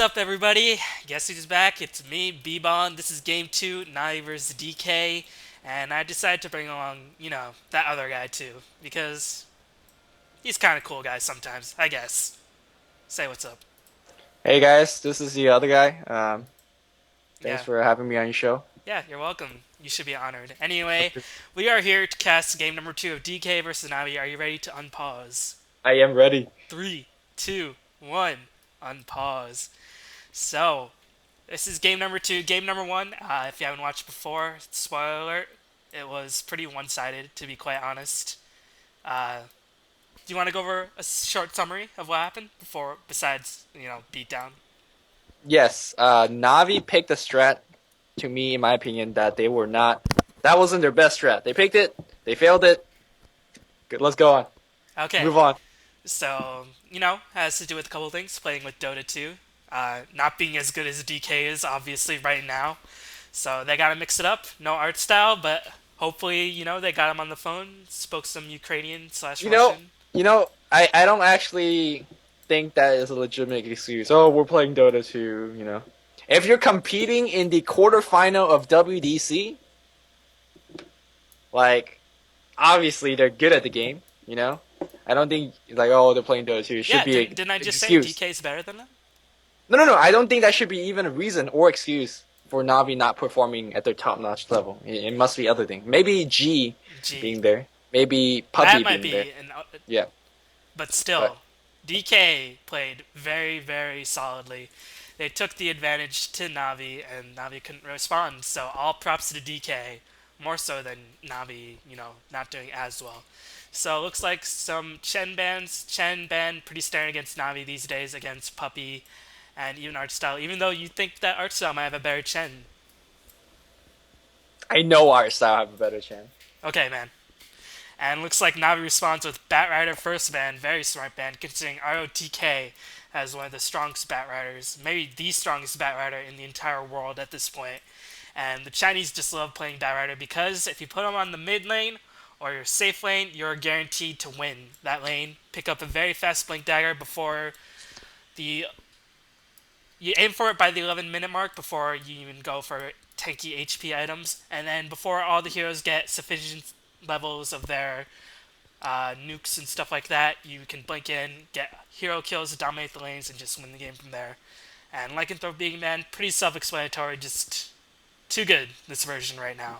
up, everybody? Guess who's back? It's me, B-Bon. This is game two, Navi versus DK, and I decided to bring along, that other guy too, because he's kind of cool guy sometimes, I guess. Say what's up. Hey guys, this is the other guy. Thanks Yeah, for having me on your show. yeah, you're welcome. You should be honored. Anyway, we are here to cast game number two of DK versus Navi. Are you ready to unpause? I am ready. Three, two, one, unpause. So, this is game number two. Game number one, if you haven't watched before, spoiler alert, it was pretty one sided, to be quite honest. Uh, do you want to go over a short summary of what happened before, besides, beatdown? Yes, Navi picked a strat, to me, in my opinion, that they were not. That wasn't their best strat. They picked it, they failed it. Good, let's go on. Okay, Move on. so, has to do with a couple things. Playing with Dota 2, not being as good as DK is, obviously, right now. So they gotta mix it up. No art style, but hopefully, they got him on the phone, spoke some Ukrainian slash You know, Russian. I don't actually think that is a legitimate excuse. Oh, we're playing Dota 2. If you're competing in the quarterfinal of WDC, like, obviously they're good at the game. I don't think, like, oh, they're playing Dota 2. It should Yeah, be an didn't I just say excuse. DK is better than them? No, no, no. I don't think that should be even a reason or excuse for Navi not performing at their top-notch level. It must be other things. Maybe G G. being there. Maybe That Puppy might being there. be Yeah, but but still, DK played very, very solidly. They took the advantage to Navi, and Navi couldn't respond. So all props to DK, more so than Navi, not doing as well. So it looks like some Chen bans. Chen ban pretty staring against Navi these days against Puppy and even art style. Even though you think that art style might have a better Chen. I know our style have a better chance. Okay, man. And looks like Navi responds with Batrider first ban, very smart ban, considering ROTK has one of the strongest Batriders, maybe the strongest Batrider in the entire world at this point. And the Chinese just love playing Batrider because if you put them on the mid lane or your safe lane, you're guaranteed to win that lane. Pick up a very fast blink dagger before the you aim for it by the 11-minute mark before you even go for tanky HP items, and then before all the heroes get sufficient levels of their nukes and stuff like that, you can blink in, get hero kills, dominate the lanes, and just win the game from there. And Lycanthrope being man, pretty self-explanatory, just too good, this version right now.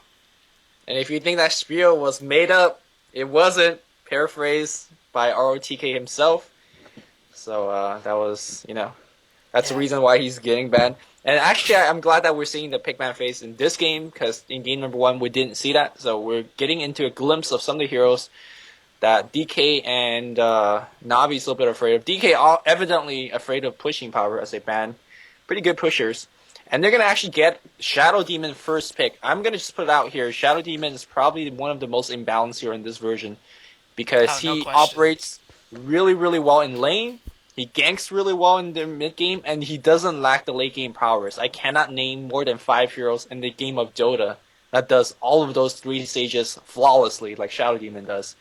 And if you think that spiel was made up, it wasn't. Paraphrased by ROTK himself. So that was. That's the Yeah. reason why he's getting banned. And actually, I'm glad that we're seeing the Pigman face in this game, because in game number one, we didn't see that. So we're getting into a glimpse of some of the heroes that DK and Navi's a little bit afraid of. DK evidently afraid of pushing power as a ban. Pretty good pushers. And they're going to actually get Shadow Demon first pick. I'm going to just put it out here. Shadow Demon is probably one of the most imbalanced here in this version, because Oh, no he question. operates really, really well in lane. He ganks really well in the mid game, and he doesn't lack the late game powers. I cannot name more than 5 heroes in the game of Dota that does all of those 3 stages flawlessly, like Shadow Demon does.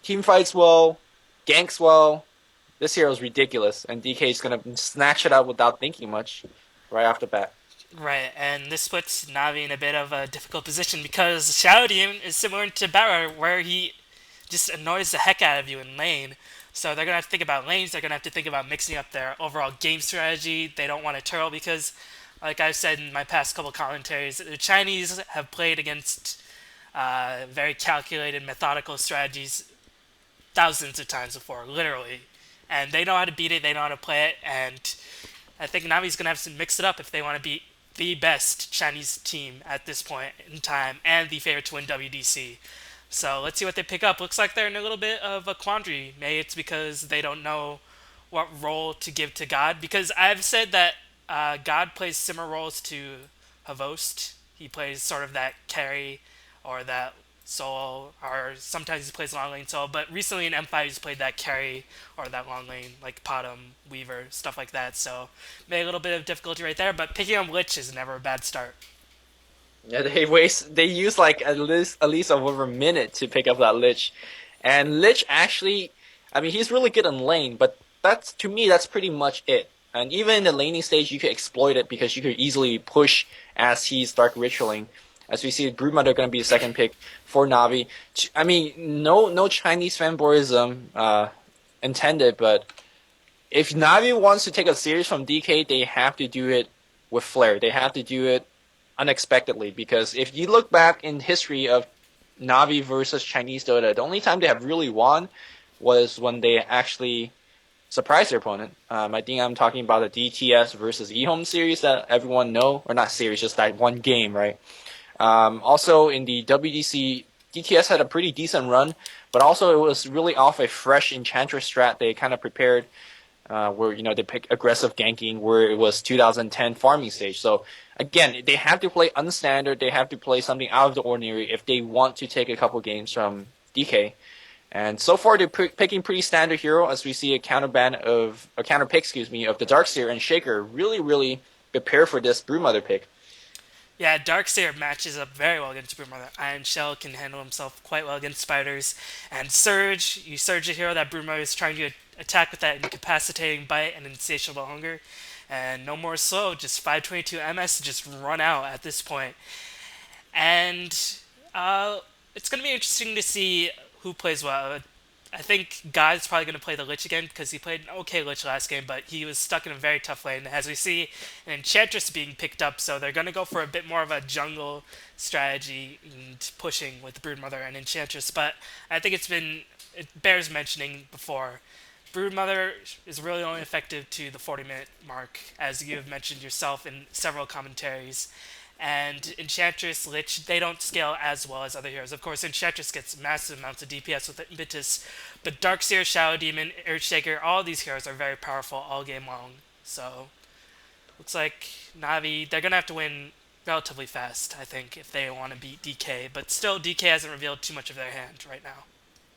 Team fights well, ganks well. This hero is ridiculous, and DK is gonna snatch it out without thinking much, right off the bat. Right, and this puts Navi in a bit of a difficult position because Shadow Demon is similar to Barra, where he just annoys the heck out of you in lane. So they're gonna have to think about lanes. They're gonna have to think about mixing up their overall game strategy. They don't want to turtle because, like I've said in my past couple commentaries, the Chinese have played against very calculated, methodical strategies thousands of times before, literally, and they know how to beat it. They know how to play it, and I think Navi's gonna have to mix it up if they want to beat the best Chinese team at this point in time and the favorite to win WDC. So let's see what they pick up. Looks like they're in a little bit of a quandary. Maybe it's because they don't know what role to give to God. Because I've said that God plays similar roles to Havost. He plays sort of that carry or that solo, or sometimes he plays long lane solo. But recently in M5, he's played that carry or that long lane, like Potom, Weaver, stuff like that. So maybe a little bit of difficulty right there. But picking up Lich is never a bad start. Yeah, they use like at least over a minute to pick up that Lich. And Lich actually, I mean, he's really good in lane, but that's, to me, that's pretty much it. And even in the laning stage, you could exploit it because you could easily push as he's Dark Ritualing. As we see, Broodmother going to be the second pick for Navi. I mean, no Chinese fanboyism intended, but if Navi wants to take a series from DK, they have to do it with flair. They have to do it unexpectedly because if you look back in history of Navi versus Chinese Dota, the only time they have really won was when they actually surprised their opponent. I think I'm talking about the DTS versus eHome series that everyone know, or not series, just that one game, right? Also in the WDC, DTS had a pretty decent run, but also it was really off a fresh Enchantress strat they kind of prepared where they pick aggressive ganking, where it was 2010 farming stage. So again, they have to play unstandard. They have to play something out of the ordinary if they want to take a couple games from DK. And so far, they're picking pretty standard hero as we see a counter pick, excuse me, of the Darkseer and Shaker really, really prepare for this Broodmother pick. Yeah, Darkseer matches up very well against Broodmother. Iron Shell can handle himself quite well against spiders. And Surge, you Surge a hero that Broodmother is trying to attack with that incapacitating bite and insatiable hunger. And no more slow, just 522 MS to just run out at this point. And it's going to be interesting to see who plays well. I think Guy's probably going to play the Lich again because he played an okay Lich last game, but he was stuck in a very tough lane. As we see, an Enchantress being picked up, so they're going to go for a bit more of a jungle strategy and pushing with Broodmother and Enchantress. But I think it bears mentioning before. Broodmother is really only effective to the 40-minute mark, as you have mentioned yourself in several commentaries. And Enchantress, Lich, they don't scale as well as other heroes. Of course, Enchantress gets massive amounts of DPS with Impetus, but Darkseer, Shadow Demon, Earthshaker, all these heroes are very powerful all game long. So, looks like Navi, they're going to have to win relatively fast, I think, if they want to beat DK. But still, DK hasn't revealed too much of their hand right now.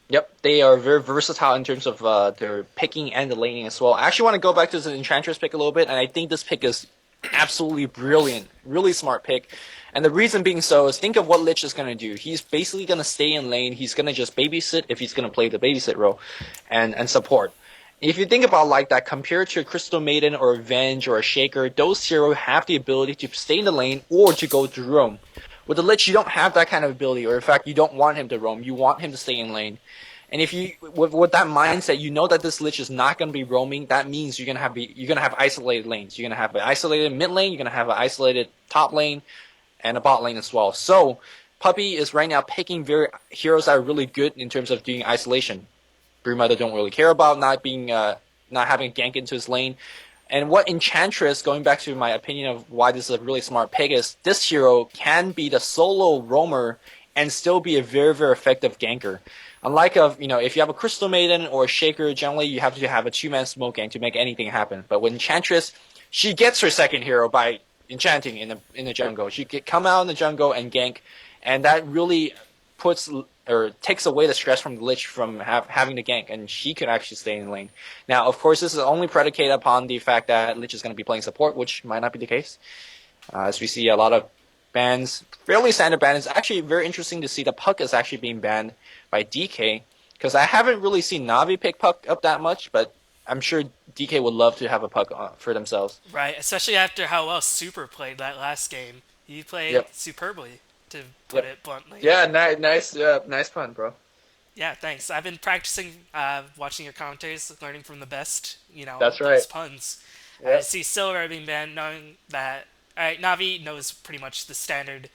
Yep, they are very versatile in terms of their picking and the laning as well. I actually want to go back to the Enchantress pick a little bit, and I think this pick is absolutely brilliant, really smart pick. And the reason being so is think of what Lich is going to do. He's basically going to stay in lane. He's going to just babysit if he's going to play the babysit role and support. If you think about like that, compared to a Crystal Maiden or a Venge or a Shaker, those heroes have the ability to stay in the lane or to go to roam. With the Lich, you don't have that kind of ability, or in fact, you don't want him to roam. You want him to stay in lane. And if you with that mindset, you know that this Lich is not going to be roaming. That means you're gonna have isolated lanes. You're gonna have an isolated mid lane. You're gonna have an isolated top lane, and a bot lane as well. So Puppy is right now picking heroes that are really good in terms of doing isolation. Broodmother don't really care about not having a gank into his lane. And what Enchantress, going back to my opinion of why this is a really smart pick, is this hero can be the solo roamer and still be a very, very effective ganker. Unlike if you have a Crystal Maiden or a Shaker, generally you have to have a two-man smoke gang to make anything happen. But with Enchantress, she gets her second hero by enchanting in the jungle. She can come out in the jungle and gank, and that really takes away the stress from the Lich from having to gank, and she could actually stay in the lane. Now, of course, this is only predicated upon the fact that Lich is going to be playing support, which might not be the case. As we see a lot of bans, fairly standard bans. It's actually very interesting to see the Puck is actually being banned by DK, because I haven't really seen Navi pick Puck up that much, but I'm sure DK would love to have a Puck for themselves. Right, especially after how well Super played that last game. He played Yep. superbly, to put Yep. it bluntly. Yeah, nice pun, bro. Yeah, thanks. I've been practicing watching your commentaries, learning from the best, That's right. those puns. I Yep. see Silver being banned, knowing that. Alright, Navi knows pretty much the standard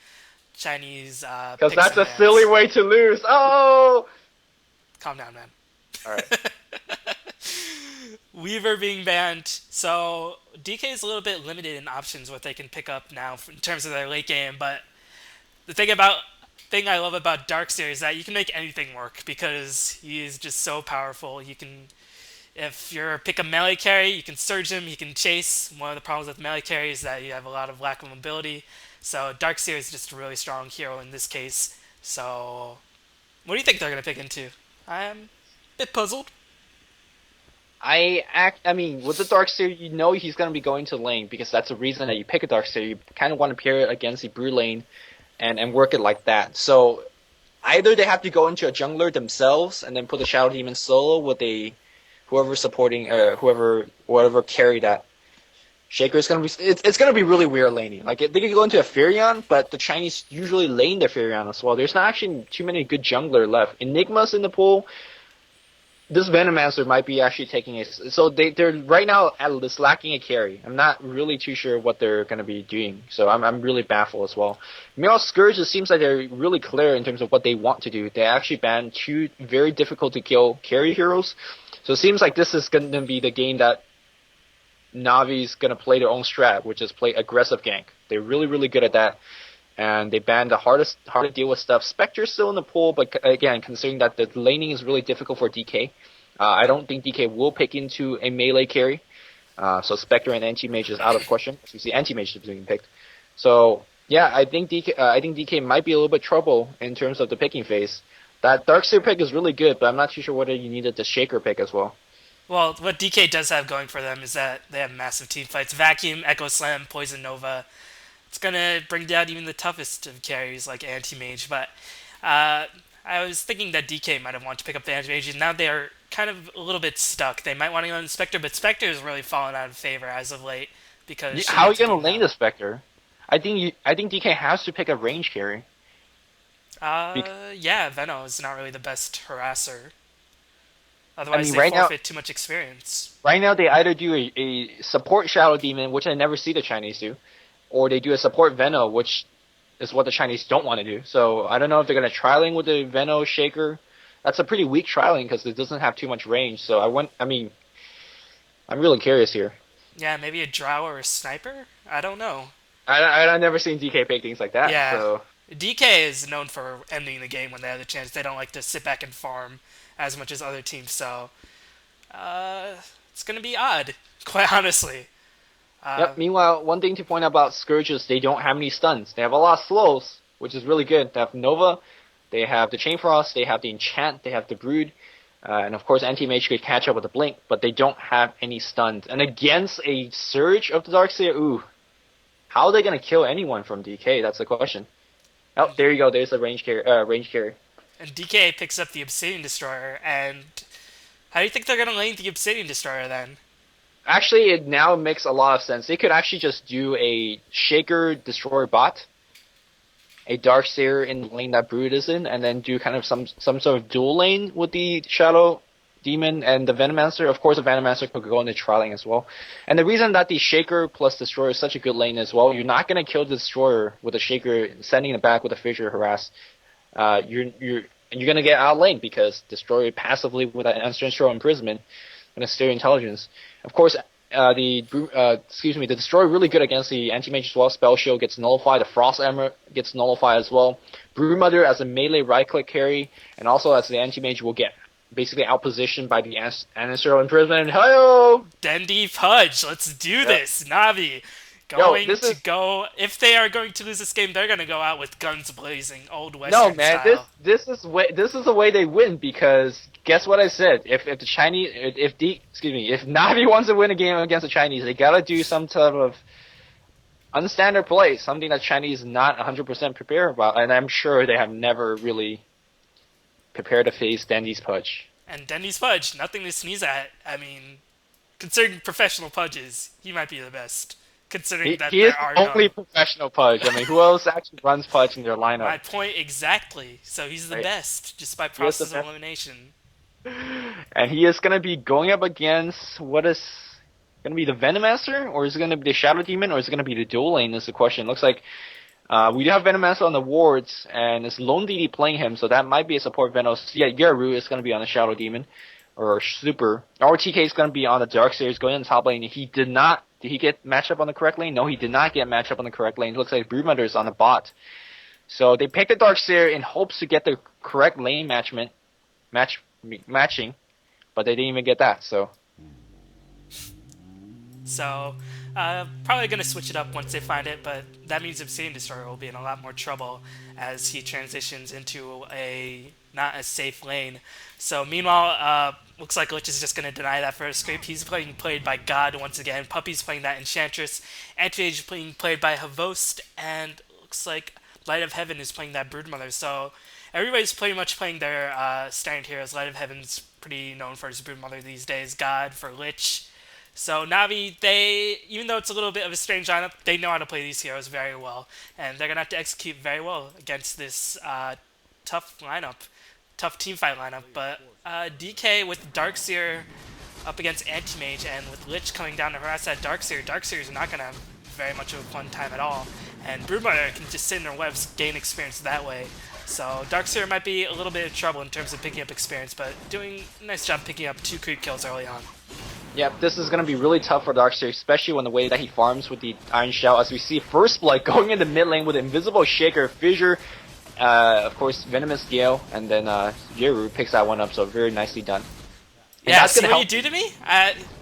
Chinese Because picks that's and a bans. silly way to lose. Oh! Calm down, man. Alright. Weaver being banned, so DK is a little bit limited in options what they can pick up now in terms of their late game. But the thing I love about Darkseer is that you can make anything work because he is just so powerful. If you're pick a melee carry, you can surge him, he can chase. One of the problems with melee carry is that you have a lot of lack of mobility. So Darkseer is just a really strong hero in this case. So what do you think they're gonna pick into? I'm a bit puzzled. I mean, with the Darkseer, you know he's going to be going to lane because that's the reason that you pick a Darkseer. You kind of want to pair it against the Brew lane and work it like that. So either they have to go into a jungler themselves and then put the Shadow Demon solo with whoever supporting whatever carry that Shaker is gonna be it's gonna be really weird laning. Like they could go into a Furion, but the Chinese usually lane their Furion as well. There's not actually too many good jungler left. Enigma's in the pool. This Venomancer might be actually taking a so they're right now at least lacking a carry. I'm not really too sure what they're gonna be doing, so I'm really baffled as well. Meanwhile, Scourge it seems like they're really clear in terms of what they want to do. They actually banned two very difficult to kill carry heroes, so it seems like this is gonna be the game that Navi's gonna play their own strat, which is play aggressive gank. They're really good at that, and they banned the hard to deal with stuff. Spectre's still in the pool, but again, considering that the laning is really difficult for DK, I don't think DK will pick into a melee carry. So Spectre and Anti-Mage is out of question. As you see, Anti-Mage is being picked. So yeah, I think DK might be a little bit trouble in terms of the picking phase. That Darkseer pick is really good, but I'm not too sure whether you needed the Shaker pick as well. Well, what DK does have going for them is that they have massive team fights. Vacuum, Echo Slam, Poison Nova. It's gonna bring down even the toughest of carries like Anti-Mage, but I was thinking that DK might have wanted to pick up the Anti-Mage, and now they're kind of a little bit stuck. They might want to go on Spectre, but Spectre has really fallen out of favor as of late because she How are you needs to gonna do lane now. the Spectre? I think DK has to pick a range carry. Yeah, Veno is not really the best harasser. I Otherwise, mean, they forfeit too much experience. right now they either do a support Shadow Demon, which I never see the Chinese do, or they do a support Veno, which is what the Chinese don't want to do. So I don't know if they're gonna trialing with the Veno Shaker. That's a pretty weak trialing because it doesn't have too much range. So I mean, I'm really curious here. Yeah, maybe a Drow or a Sniper? I don't know. I've never seen DK pick things like that. Yeah, So DK is known for ending the game when they have the chance. They don't like to sit back and farm as much as other teams, so uh, it's gonna be odd, quite honestly. yep. Uh, Meanwhile, one thing to point out about Scourges, they don't have any stuns. They have a lot of slows, which is really good. They have Nova, they have the Chain Frost, they have the Enchant, they have the Brood, and of course Anti-Mage could catch up with the Blink, but they don't have any stuns. And against a Surge of the Darkseer, ooh, how are they gonna kill anyone from DK? That's the question. Oh, there you go. There's a range carry. Range carry. and DK picks up the Obsidian Destroyer, and how do you think they're gonna lane the Obsidian Destroyer then? Actually, it now makes a lot of sense. They could actually just do a Shaker Destroyer bot, a Darkseer in the lane that Brood is in, and then do kind of some sort of dual lane with the Shadow Demon and the Venomancer. Of course, the Venomancer could go into trialing as well. And the reason that the Shaker plus Destroyer is such a good lane as well, you're not going to kill the Destroyer with a Shaker sending it back with a Fissure Harass. You're going to get outlaned because Destroyer passively with an Ancestral Imprisonment and a Stereo Intelligence. Of course, the Destroyer really good against the Anti-Mage as well. Spell Shield gets nullified. The Frost Armor gets nullified as well. Broodmother as a melee right-click carry, and also as the Anti-Mage will get basically outpositioned by the Ancestral Imprisonment. Hello! Dendy Pudge, let's do Yep. this. Navi Yo, going to go. If they are going to lose this game, they're gonna go out with guns blazing, old no, Western man. style. This is the way they win because guess what I said? If the Chinese if Navi wants to win a game against the Chinese, they gotta do some type of unstandard play, something that Chinese is not 100% prepared about, and I'm sure they have never really prepared to face Dandy's Pudge. And Dendy's Pudge, nothing to sneeze at. I mean, considering professional Pudges, he might be the best. Considering that He is there are the only none. professional Pudge. I mean, who else actually runs Pudge in their My lineup? point exactly. So he's the Right? best, just by He is the process of best. elimination. And he is going to be going up against what is going to be the Venomancer, or is it going to be the Shadow Demon, or is it going to be the dual lane? Is the question. Looks like we do have Venomancer on the wards, and it's Lone DD playing him, so that might be a support Venos. Yeah, Yaru is going to be on the Shadow Demon, or Super. RTK is going to be on the Darkseer, he's going on the top lane. Did he get matched up on the correct lane? No, he did not get matched up on the correct lane. It looks like Broodmother is on the bot. So they picked the Darkseer in hopes to get the correct lane matching, but they didn't even get that, so. So, probably going to switch it up once they find it, but that means Obsidian Destroyer will be in a lot more trouble as he transitions into a not as safe lane. So, meanwhile, looks like Lich is just going to deny that first scrape. He's played by God once again. Puppy's playing that Enchantress. Anti-Age being played by Havost, and looks like Light of Heaven is playing that Broodmother. So, everybody's pretty much playing their standard heroes. Light of Heaven's pretty known for his Broodmother these days. God for Lich. So Navi, they even though it's a little bit of a strange lineup, they know how to play these heroes very well, and they're gonna have to execute very well against this tough lineup, tough team fight lineup. But DK with Darkseer up against Anti-Mage and with Lich coming down to harass that Darkseer is not gonna have very much of a fun time at all. And Broodmother can just sit in their webs, gain experience that way. So Darkseer might be a little bit of trouble in terms of picking up experience, but doing a nice job picking up 2 creep kills early on. Yep, this is going to be really tough for Darkseer, especially when the way that he farms with the Iron Shell. As we see First Blood going into mid lane with Invisible Shaker, Fissure, of course Venomous Gale, and then Yeru picks that one up, so very nicely done. And Yeah, that's see gonna what you help. do to me?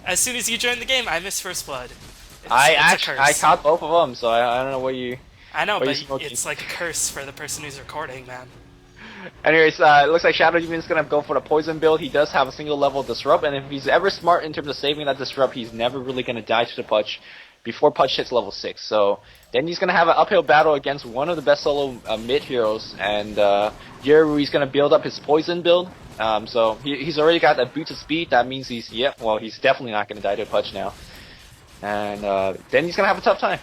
As soon as you join the game, I miss First Blood. It's a I curse. caught both of them, so I don't know I know, what you but smoking. it's like a curse for the person who's recording, man. Anyways, it looks like Shadow Demon's gonna go for the poison build. He does have a single level disrupt, and if he's ever smart in terms of saving that disrupt, he's never really gonna die to the Pudge before Pudge hits level 6. So then he's gonna have an uphill battle against one of the best solo mid heroes, and Yeru, he's gonna build up his poison build. So he's already got a boost of speed. That means he's he's definitely not gonna die to a Pudge now, and then he's gonna have a tough time.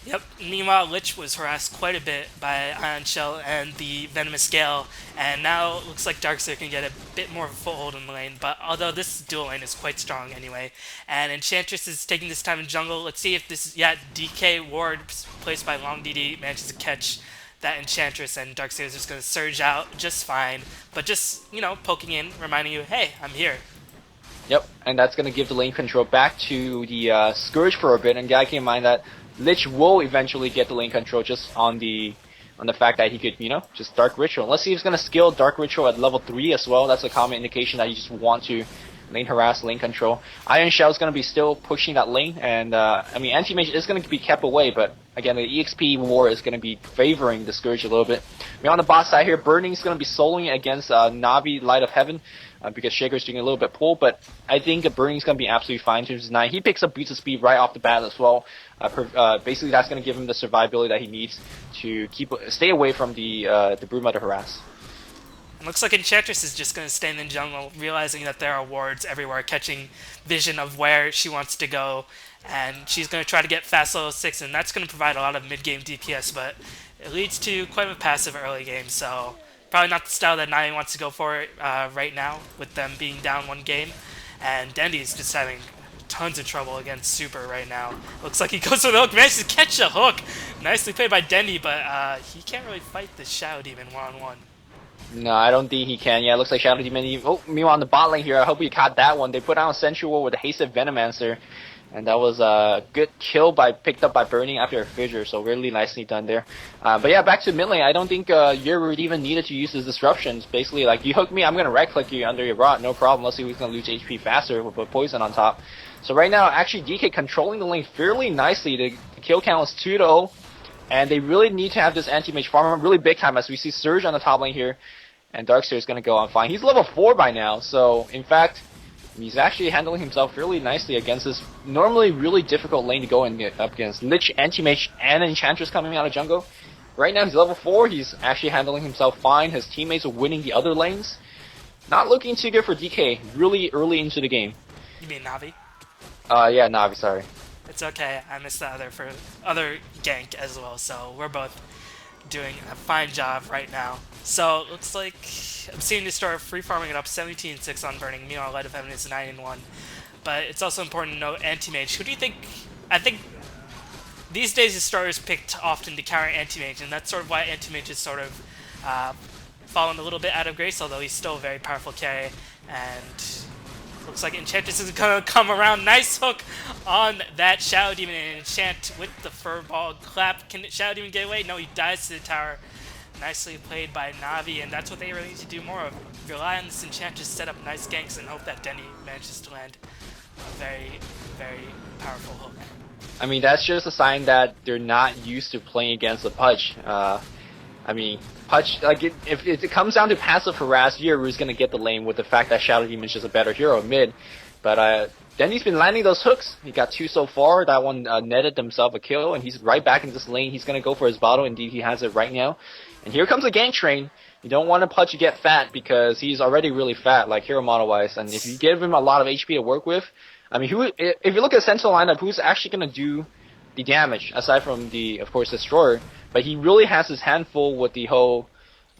Yep. Meanwhile, Lich was harassed quite a bit by Ion Shell and the Venomous Gale, and now it looks like Darkseer can get a bit more of a foothold in the lane, but although this dual lane is quite strong anyway, and Enchantress is taking this time in jungle. Let's see if this, DK ward placed by Long DD manages to catch that Enchantress, and Darkseer is just going to surge out just fine, but just, poking in, reminding you, hey, I'm here. Yep, and that's going to give the lane control back to the Scourge for a bit, and gotta keep in mind that Lich will eventually get the lane control just on the fact that he could, just Dark Ritual. Let's see if he's going to skill Dark Ritual at level 3 as well. That's a common indication that you just want to lane harass, lane control. Iron Shell is going to be still pushing that lane, and Anti-Mage is going to be kept away, but again, the EXP war is going to be favoring the Scourge a little bit. On the bot side here, Burning is going to be soloing against Navi, Light of Heaven, because Shaker's doing a little bit pull, but I think Burning's going to be absolutely fine in terms of 9. He picks up boots of speed right off the bat as well. Basically, that's going to give him the survivability that he needs to stay away from the Broodmother harass. It looks like Enchantress is just going to stay in the jungle, realizing that there are wards everywhere, catching vision of where she wants to go, and she's going to try to get fast level 6, and that's going to provide a lot of mid-game DPS, but it leads to quite a passive early game, so probably not the style that Nami wants to go for right now, with them being down 1 game, and Dendy's just having tons of trouble against Super right now. Looks like he goes for the hook, manages to catch a hook! Nicely played by Dendy, but he can't really fight the Shadow Demon one-on-one. No, I don't think he can. Yeah, it looks like Shadow Demon. Oh, meanwhile on the bot lane here, I hope he caught that one. They put out a Sensual with a Hasted Venomancer, and that was a good kill picked up by Burning after a Fissure, so really nicely done there. But yeah, back to mid lane, I don't think Yeru even needed to use his disruptions. Basically, like, you hook me, I'm going to right-click you under your rot, no problem. Let's see who's going to lose HP faster with a poison on top. So right now, actually, DK controlling the lane fairly nicely. The kill count is 2-0. And they really need to have this anti-mage farm really big time, as we see Surge on the top lane here. And Darkseer is going to go on fine. He's level 4 by now, so in fact, he's actually handling himself fairly nicely against this normally really difficult lane to go in up against. Lich, anti-mage, and Enchantress coming out of jungle. Right now he's level 4, he's actually handling himself fine. His teammates are winning the other lanes. Not looking too good for DK, really early into the game. You mean Navi? Yeah, Navi, sorry. It's okay. I missed the other gank as well, so we're both doing a fine job right now. So it looks like I'm seeing the start free farming it up 17-6 on Burning. Meanwhile, Light of Heaven is 9-1. But it's also important to note Anti-Mage. Who do you think? I think these days the starters picked often to counter Anti-Mage, and that's sort of why Anti-Mage is sort of fallen a little bit out of grace, although he's still a very powerful carry. And looks like Enchantress is going to come around. Nice hook on that Shadow Demon, and Enchant with the Furball clap. Can Shadow Demon get away? No, he dies to the tower. Nicely played by Navi, and that's what they really need to do more of. Rely on this Enchantress, set up nice ganks, and hope that Denny manages to land a very, very powerful hook. I mean, that's just a sign that they're not used to playing against the Pudge. Pudge, like, if it comes down to passive harass, Yeru's gonna get the lane with the fact that Shadow Demon's just a better hero mid. But Denny's been landing those hooks. He got 2 so far. That one netted himself a kill, and he's right back in this lane. He's gonna go for his bottle. Indeed, he has it right now. And here comes a gank train. You don't want to Pudge get fat because he's already really fat, like hero model wise. And if you give him a lot of HP to work with, I mean, if you look at central lineup, who's actually gonna do the damage aside from the, of course, destroyer? But he really has his hand full with the whole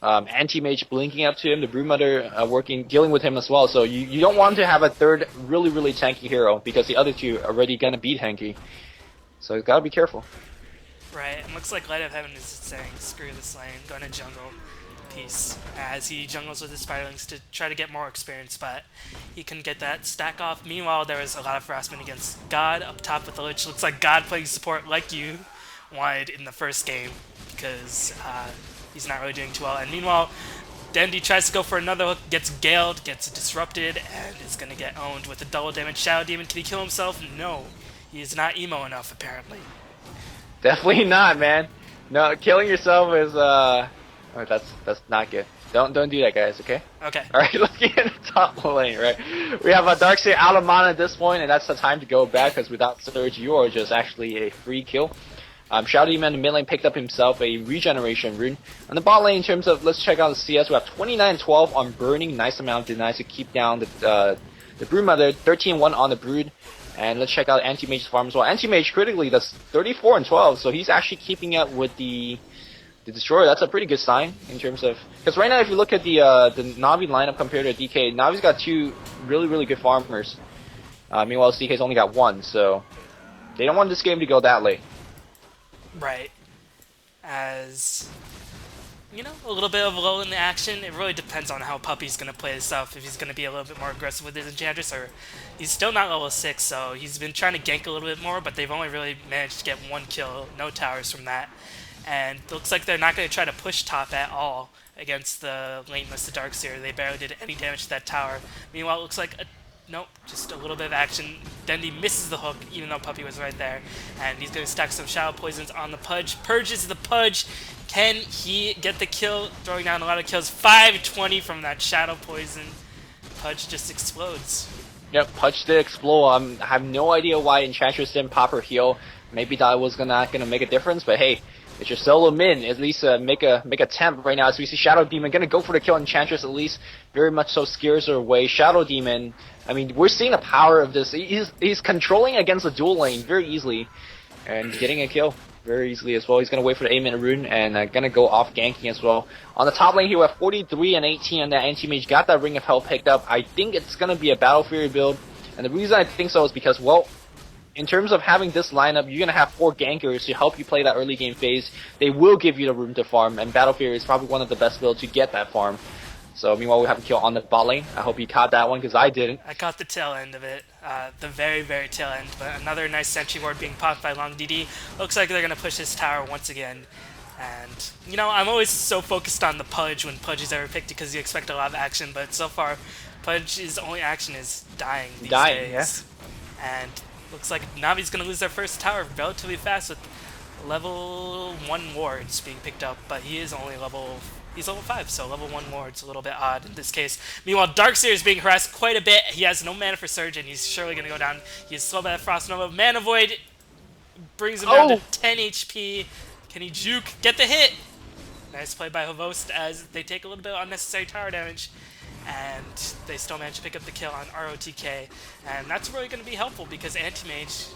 anti-mage blinking up to him, the Broodmother dealing with him as well. So you don't want to have a third really, really tanky hero because the other two are already gonna be tanky. So you gotta be careful. Right, and looks like Light of Heaven is saying, screw this lane, going to jungle. Peace. As he jungles with his Spiderlings to try to get more experience, but he couldn't get that stack off. Meanwhile, there was a lot of harassment against God up top with the Lich. Looks like God playing support like you wanted in the first game, because he's not really doing too well. And meanwhile, Dendi tries to go for another hook, gets galed, gets disrupted, and is going to get owned with a double damage Shadow Demon. Can he kill himself? No. He is not emo enough, apparently. Definitely not, man. No, killing yourself is oh, that's not good. Don't do that, guys. Okay. Okay. All right, looking at the top lane, right? We have a Darkseer out of mana at this point, and that's the time to go back because without Surge, you are just actually a free kill. Shadow Demon in the mid lane picked up himself a regeneration rune. On the bot lane, in terms of let's check out the CS, we have 29-12 on Burning, nice amount of denies to keep down the Broodmother, 13-1 on the Brood. And let's check out Anti-Mage's farm as well. Anti-Mage critically does 34-12, so he's actually keeping up with the Destroyer. That's a pretty good sign in terms of... Because right now, if you look at the Navi lineup compared to DK, Navi's got two really, really good farmers. Meanwhile, DK's only got one, so they don't want this game to go that late. Right. As... you know, a little bit of a lull in the action. It really depends on how Puppy's going to play his stuff, if he's going to be a little bit more aggressive with his Enchantress, or he's still not level 6, so he's been trying to gank a little bit more, but they've only really managed to get one kill, no towers from that. And it looks like they're not going to try to push top at all against the Laneless, the Darkseer. They barely did any damage to that tower. Meanwhile, it looks like nope, just a little bit of action. Dendi misses the hook, even though Puppy was right there. And he's going to stack some Shadow Poisons on the Pudge. Purges the Pudge. Can he get the kill? Throwing down a lot of kills. 520 from that Shadow Poison. Pudge just explodes. Yep, Pudge did explode. I have no idea why Enchantress didn't pop her heal. Maybe that was not gonna make a difference, but hey, it's your solo min. At least make a attempt right now. As we see Shadow Demon gonna go for the kill. Enchantress at least very much so scares her away. Shadow Demon, I mean, we're seeing the power of this. He's controlling against the dual lane very easily and getting a kill very easily as well. He's gonna wait for the 8-minute rune and gonna go off ganking as well. On the top lane here, we have 43 and 18 on that Anti-Mage. Got that Ring of Hell picked up. I think it's gonna be a Battle Fury build, and the reason I think so is because, well, in terms of having this lineup, you're going to have 4 gankers to help you play that early game phase. They will give you the room to farm, and Battle Fury is probably one of the best builds to get that farm. So meanwhile, we have a kill on the bot lane. I hope you caught that one, because I didn't. I caught the tail end of it, the very, very tail end. But another nice sentry ward being popped by Long DD. Looks like they're going to push this tower once again. And, you know, I'm always so focused on the Pudge when Pudge is ever picked because you expect a lot of action. But so far, Pudge's only action is dying these days. Yeah. And looks like Navi's going to lose their first tower relatively fast with level 1 wards being picked up, but he is only he's level 5, so level 1 ward's a little bit odd in this case. Meanwhile, Darkseer is being harassed quite a bit. He has no mana for Surge, and he's surely going to go down. He's slow by Frost Nova. Mana Void brings him down to 10 HP. Can he juke? Get the hit! Nice play by Hovost as they take a little bit of unnecessary tower damage. And they still manage to pick up the kill on ROTK. And that's really going to be helpful because Anti-Mage,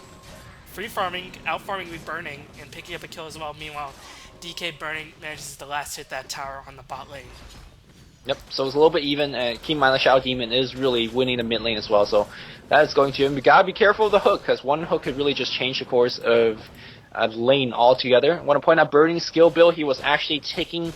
free farming, out farming with Burning, and picking up a kill as well. Meanwhile, DK Burning manages to last hit that tower on the bot lane. Yep, so it's a little bit even, and keep in mind the Shadow Demon is really winning the mid lane as well, so that is going to him. We gotta be careful of the hook, because one hook could really just change the course of lane altogether. I want to point out Birding's skill build, he was actually taking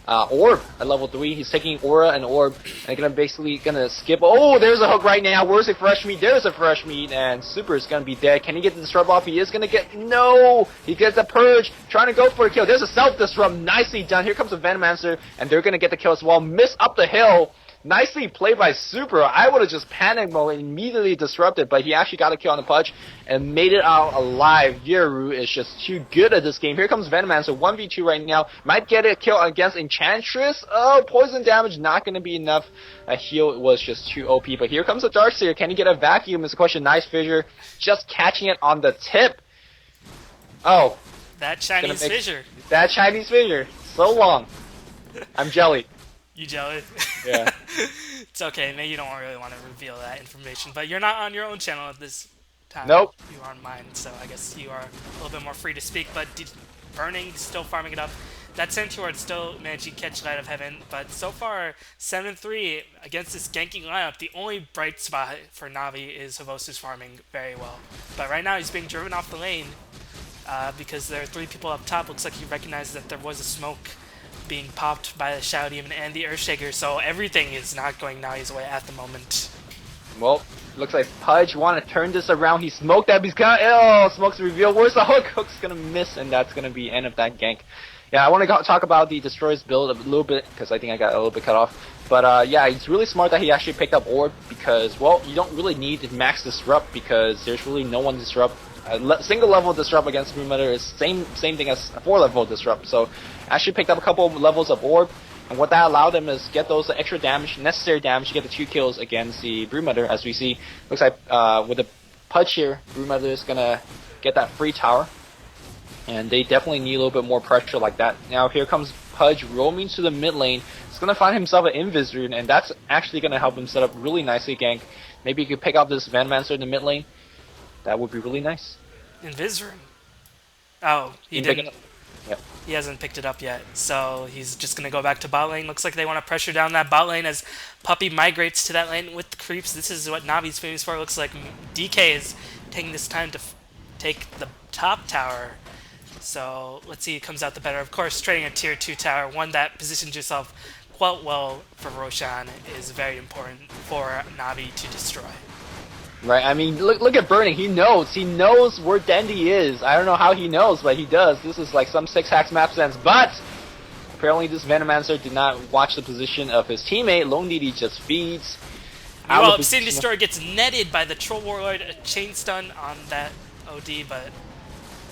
Orb at level 3. He's taking Aura and Orb, and basically gonna skip. Oh, there's a hook right now. Where's the fresh meat? There's a fresh meat, and Super is gonna be dead. Can he get the disrupt off? He is gonna get. No! He gets the Purge, trying to go for a kill. There's a self disrupt. Nicely done. Here comes a Venomancer, and they're gonna get the kill as well. Miss up the hill. Nicely played by Super. I would have just panicked mode and immediately disrupted, but he actually got a kill on the Pudge and made it out alive. Yeru is just too good at this game. Here comes Venomancer, 1v2 right now. Might get a kill against Enchantress. Oh, poison damage not going to be enough. A heal was just too OP, but here comes a Darkseer. Can he get a vacuum is the question. Nice fissure. Just catching it on the tip. Oh. That Chinese fissure. That Chinese fissure. So long. I'm jelly. You jealous? Yeah. It's okay. Maybe you don't really want to reveal that information, but you're not on your own channel at this time. Nope. You are on mine, so I guess you are a little bit more free to speak. But Burning still farming it up. That Centaur still managing to catch Light of Heaven, but so far 7-3 against this ganking lineup. The only bright spot for Navi is Havosu's farming very well, but right now he's being driven off the lane because there are 3 people up top. Looks like he recognized that there was a smoke being popped by the Shadow Demon and the Earthshaker, so everything is not going Navi's way at the moment. Well, looks like Pudge want to turn this around. He smoked that, but he's gonna. Oh, smoke's revealed. Where's the hook? Hook's gonna miss, and that's gonna be end of that gank. Yeah, I want to talk about the Destroyer's build a little bit, because I think I got a little bit cut off. But yeah, it's really smart that he actually picked up Orb, because, well, you don't really need max Disrupt, because there's really no one Disrupt. Single level Disrupt against Broodmother is same thing as a 4-level Disrupt. So, actually picked up a couple of levels of Orb, and what that allowed him is get those extra damage, necessary damage to get the 2 kills against the Broodmother. As we see, looks like with the Pudge here, Broodmother is gonna get that free tower. And they definitely need a little bit more pressure like that. Now here comes Pudge roaming to the mid lane. He's going to find himself an Invis rune, and that's actually going to help him set up really nicely gank. Maybe you could pick out this Venomancer in the mid lane. That would be really nice. Invisroom. Oh, he Can you pick didn't. it up? Yep. He hasn't picked it up yet, so he's just going to go back to bot lane. Looks like they want to pressure down that bot lane as Puppey migrates to that lane with the creeps. This is what Navi's famous for. Looks like DK is taking this time to take the top tower. So let's see who comes out the better. Of course, trading a tier 2 tower, one that positions yourself quite well for Roshan, is very important for Navi to destroy. Right, I mean, look at Burning. He knows where Dendy is. I don't know how he knows, but he does. This is like some 6-hacks map sense, but apparently this Venomancer did not watch the position of his teammate. Lone DD just feeds. Well, Obsidian Destroyer gets netted by the Troll Warlord, a chain stun on that OD, but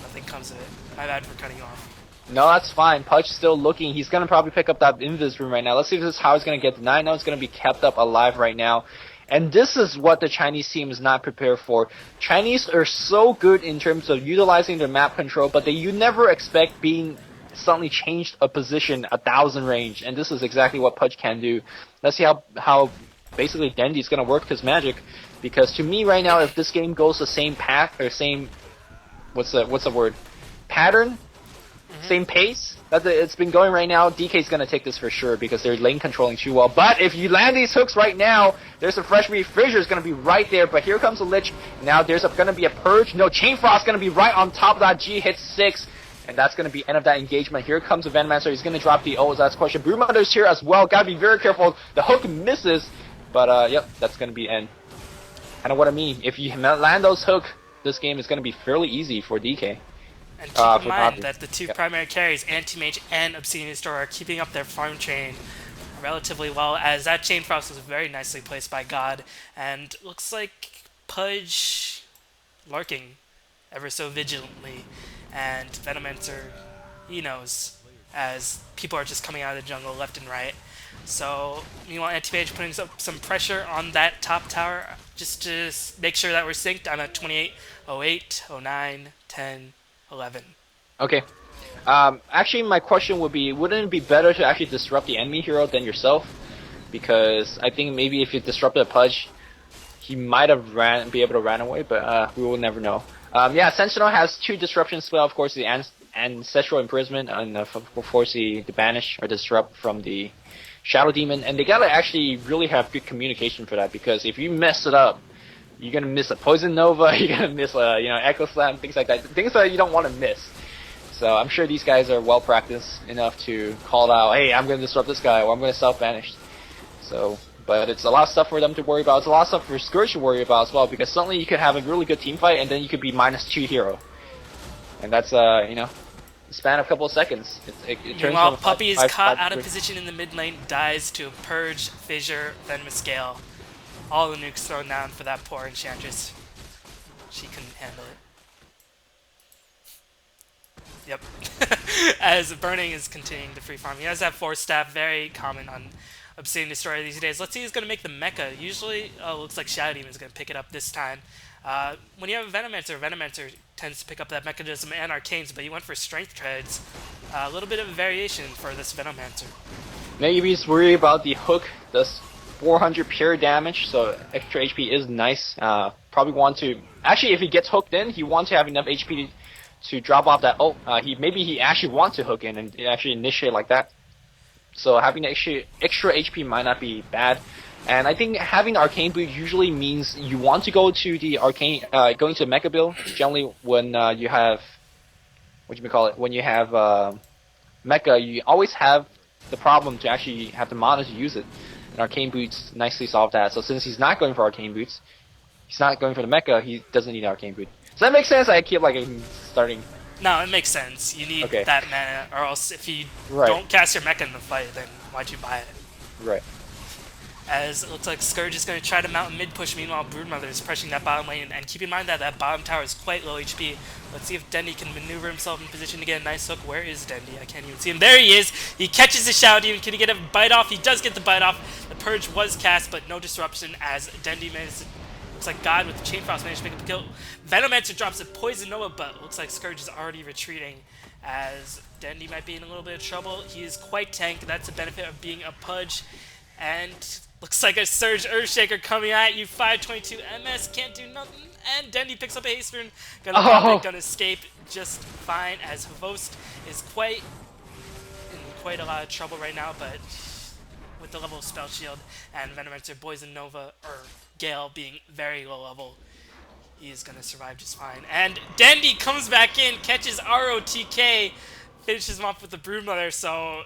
nothing comes of it. My bad for cutting you off. No, that's fine. Pudge still looking. He's gonna probably pick up that Invis room right now. Let's see if this is how he's gonna get denied. No, it's gonna be kept up alive right now. And this is what the Chinese team is not prepared for. Chinese are so good in terms of utilizing their map control, but you never expect being suddenly changed a position 1,000 range. And this is exactly what Pudge can do. Let's see how basically Dendy's gonna work his magic. Because to me right now, if this game goes the same path or same what's the word? Pattern, same pace that it's been going right now, DK's gonna take this for sure because they're lane controlling too well. But if you land these hooks right now, there's a fresh reef fissure gonna be right there. But here comes a Lich. Now there's gonna be a purge. No, Chain Frost gonna be right on top of that G. Hits 6, and that's gonna be end of that engagement. Here comes the Venomancer. He's gonna drop the O. That's question. Broodmother's here as well. Gotta be very careful. The hook misses, but yep, that's gonna be end. I know what I mean. If you land those hook, this game is gonna be fairly easy for DK. And keep in mind that the 2 primary carries, Anti-Mage and Obsidian Destroyer, are keeping up their farm chain relatively well, as that Chain Frost was very nicely placed by God, and looks like Pudge lurking ever so vigilantly, and Venomancer, he knows, as people are just coming out of the jungle left and right. So, meanwhile, Anti-Mage putting up some pressure on that top tower, just to make sure that we're synced. I'm at 28, 08, 09, 10, 11. Okay. Actually, my question would be, wouldn't it be better to actually disrupt the enemy hero than yourself? Because I think maybe if you disrupted Pudge, he might have be able to run away, but we will never know. Yeah, Sentinel has 2 disruptions spell, of course, the Ancestral Imprisonment, and of course the Banish or Disrupt from the Shadow Demon, and they gotta actually really have good communication for that, because if you mess it up, you're gonna miss a Poison Nova, you're gonna miss a Echo Slam, things like that, things that you don't want to miss. So I'm sure these guys are well practiced enough to call out, hey, I'm gonna disrupt this guy, or I'm gonna self banish. So, but it's a lot of stuff for them to worry about. It's a lot of stuff for Scourge to worry about as well, because suddenly you could have a really good team fight, and then you could be -2 hero, and that's the span of a couple of seconds. It turns. Meanwhile, Puppey is caught out of position in the mid lane, dies to Purge, Fissure, Venomous Gale. All the nukes thrown down for that poor Enchantress. She couldn't handle it. Yep. As Burning is continuing to free farm. He has that Force Staff, very common on Obsidian Destroyer these days. Let's see who's going to make the mecha. Usually, looks like Shadow Demon is going to pick it up this time. When you have a Venomancer tends to pick up that Mechanism and Arcanes, but you went for Strength Treads. A little bit of a variation for this Venomancer. Maybe he's worried about the hook. 400 pure damage, so extra HP is nice. Probably want to actually, if he gets hooked in, he wants to have enough HP to drop off that ult. Maybe he actually wants to hook in and actually initiate like that. So having extra HP might not be bad. And I think having arcane boot usually means you want to go to the arcane, going to mecha build. Generally, when you have when you have mecha, you always have the problem to actually have the mana to use it. And arcane boots nicely solve that. So since he's not going for arcane boots, he's not going for the mecha, he doesn't need arcane boot. Does that make sense? I keep like starting. No, it makes sense. You need that mana, or else if you don't cast your mecha in the fight, then why'd you buy it? Right. As it looks like Scourge is going to try to mount mid push, meanwhile Broodmother is pressing that bottom lane, and keep in mind that that bottom tower is quite low HP. Let's see if Dendy can maneuver himself in position to get a nice hook. Where is Dendy? I can't even see him. There he is! He catches the Shadow Demon. Can he get a bite off? He does get the bite off. The Purge was cast, but no disruption as Dendy managed to... Looks like God with the Chain Frost managed to make up the kill. Venomancer drops a Poison Nova, but looks like Scourge is already retreating as Dendy might be in a little bit of trouble. He is quite tank. That's the benefit of being a Pudge. And looks like a Surge Earthshaker coming at you. 522 MS, can't do nothing. And Dendy picks up a haste rune. Gonna pop it, gonna escape just fine as Hvost is in quite a lot of trouble right now, but with the level of Spell Shield and Venomancer, Poison Nova, or Gale being very low level, he is gonna survive just fine. And Dendy comes back in, catches ROTK, finishes him off with the Broodmother, so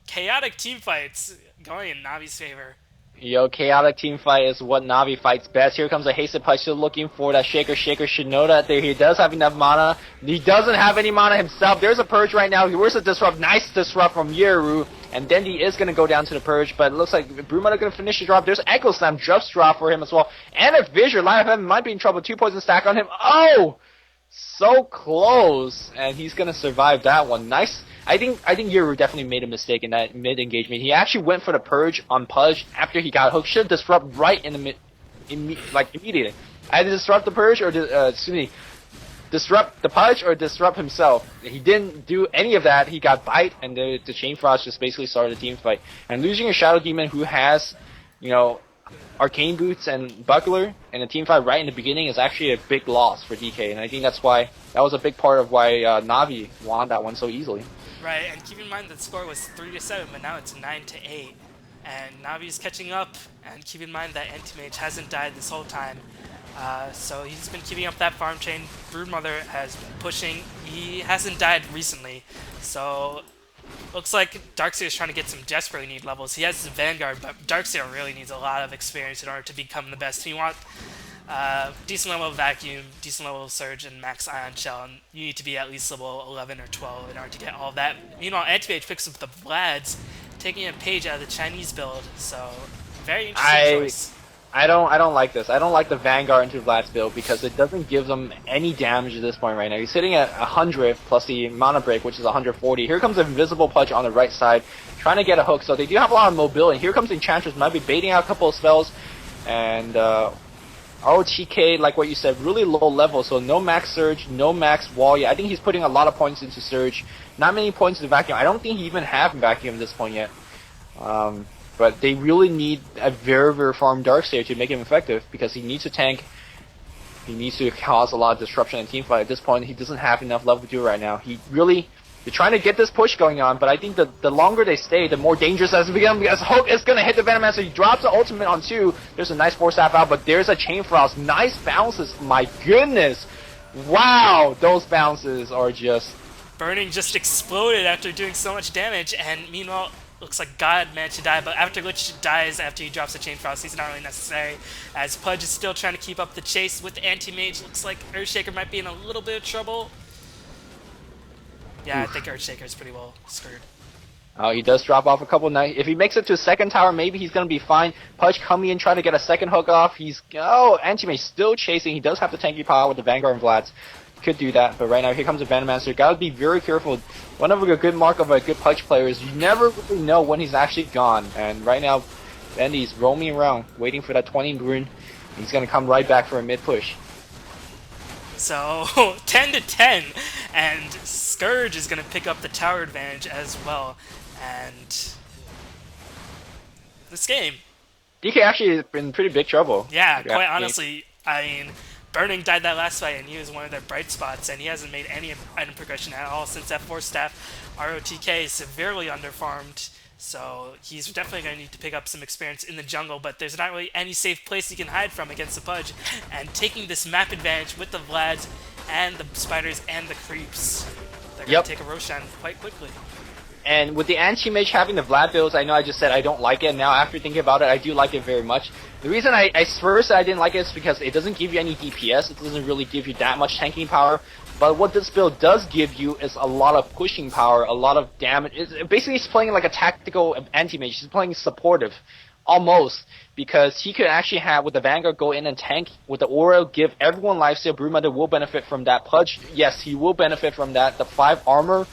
chaotic team fights going in Navi's favor. Yo, chaotic team fight is what Navi fights best. Here comes a hasted Pudge, still looking for that Shaker. Shaker should know that he does have enough mana. He doesn't have any mana himself. There's a Purge right now. Where's the Disrupt? Nice Disrupt from Yeru. And Dendy is going to go down to the Purge, but it looks like Broodmother going to finish the drop. There's Echo Slam, just drop for him as well. And a Fissure. Lion of Heaven might be in trouble. 2 poison stack on him. Oh! So close. And he's going to survive that one. Nice. I think Yeru definitely made a mistake in that mid engagement. He actually went for the Purge on Pudge after he got hooked. Should disrupt right in the mid, immediately. Either disrupt the Purge or disrupt the Pudge or disrupt himself. He didn't do any of that. He got bite, and the Chain Frost just basically started the team fight. And losing a Shadow Demon who has, Arcane Boots and Buckler in a team fight right in the beginning is actually a big loss for DK. And I think that was a big part of why Navi won that one so easily. Right, and keep in mind that the score was 3-7, but now it's 9-8. And Navi's catching up, and keep in mind that Anti-Mage hasn't died this whole time. So he's been keeping up that farm chain. Broodmother has been pushing. He hasn't died recently. So looks like Darkseer is trying to get some desperately need levels. He has his Vanguard, but Darkseer really needs a lot of experience in order to become the best. You want decent level of Vacuum, decent level of Surge, and max Ion Shell, and you need to be at least level 11 or 12 in order to get all of that. Meanwhile, Anti-Mage picks up the Vlads, taking a page out of the Chinese build, so very interesting choice. I don't like this. I don't like the Vanguard into Vlad's build because it doesn't give them any damage at this point right now. He's sitting at 100 plus the mana break, which is 140. Here comes Invisible Pudge on the right side, trying to get a hook. So they do have a lot of mobility. Here comes Enchantress, might be baiting out a couple of spells, and ROTK, like what you said, really low level. So no max Surge, no max Wall yet. I think he's putting a lot of points into Surge, not many points into Vacuum. I don't think he even have Vacuum at this point yet. But they really need a very, very farm Darkseer to make him effective because he needs to tank. He needs to cause a lot of disruption in teamfight. At this point, he doesn't have enough level to do it right now. They're trying to get this push going on, but I think the longer they stay, the more dangerous it has become because Hook is going to hit the Venomancer. He drops the ultimate on 2. There's a nice 4-staff out, but there's a Chain Frost. Nice bounces. My goodness. Wow. Those bounces are just... Burning just exploded after doing so much damage, and meanwhile... Looks like God managed to die, but after Glitch dies after he drops the Chain Frost, he's not really necessary. As Pudge is still trying to keep up the chase with Anti-Mage, looks like Earthshaker might be in a little bit of trouble. Yeah, I think Earthshaker is pretty well screwed. Oh, he does drop off a couple nights. If he makes it to a second tower, maybe he's going to be fine. Pudge coming in, trying to get a second hook off. Anti-Mage still chasing. He does have the tanky power with the Vanguard and Vlads. Could do that, but right now here comes a Venomancer. Gotta be very careful. One of a good mark of a good Pudge player is you never really know when he's actually gone. And right now, Andy's roaming around, waiting for that 20 rune. He's gonna come right back for a mid push. So 10-10, and Scourge is gonna pick up the tower advantage as well. And this game DK actually is in pretty big trouble. Yeah, if you quite ask me. honestly, I mean, Burning died that last fight, and he was one of their bright spots, and he hasn't made any item progression at all since that 4 staff. ROTK is severely underfarmed, so he's definitely going to need to pick up some experience in the jungle, but there's not really any safe place he can hide from against the Pudge, and taking this map advantage with the Vlads and the spiders and the creeps, they're going to take a Roshan quite quickly. And with the anti-mage having the Vlad builds, I know I just said I don't like it. Now after thinking about it, I do like it very much. The reason I first said I didn't like it is because it doesn't give you any DPS. It doesn't really give you that much tanking power. But what this build does give you is a lot of pushing power, a lot of damage. Basically, he's playing like a tactical anti-mage. He's playing supportive, almost. Because he could actually have, with the Vanguard, go in and tank. With the Aura, give everyone lifesteal. Broodmother will benefit from that. Pudge, yes, he will benefit from that. The 5 armor,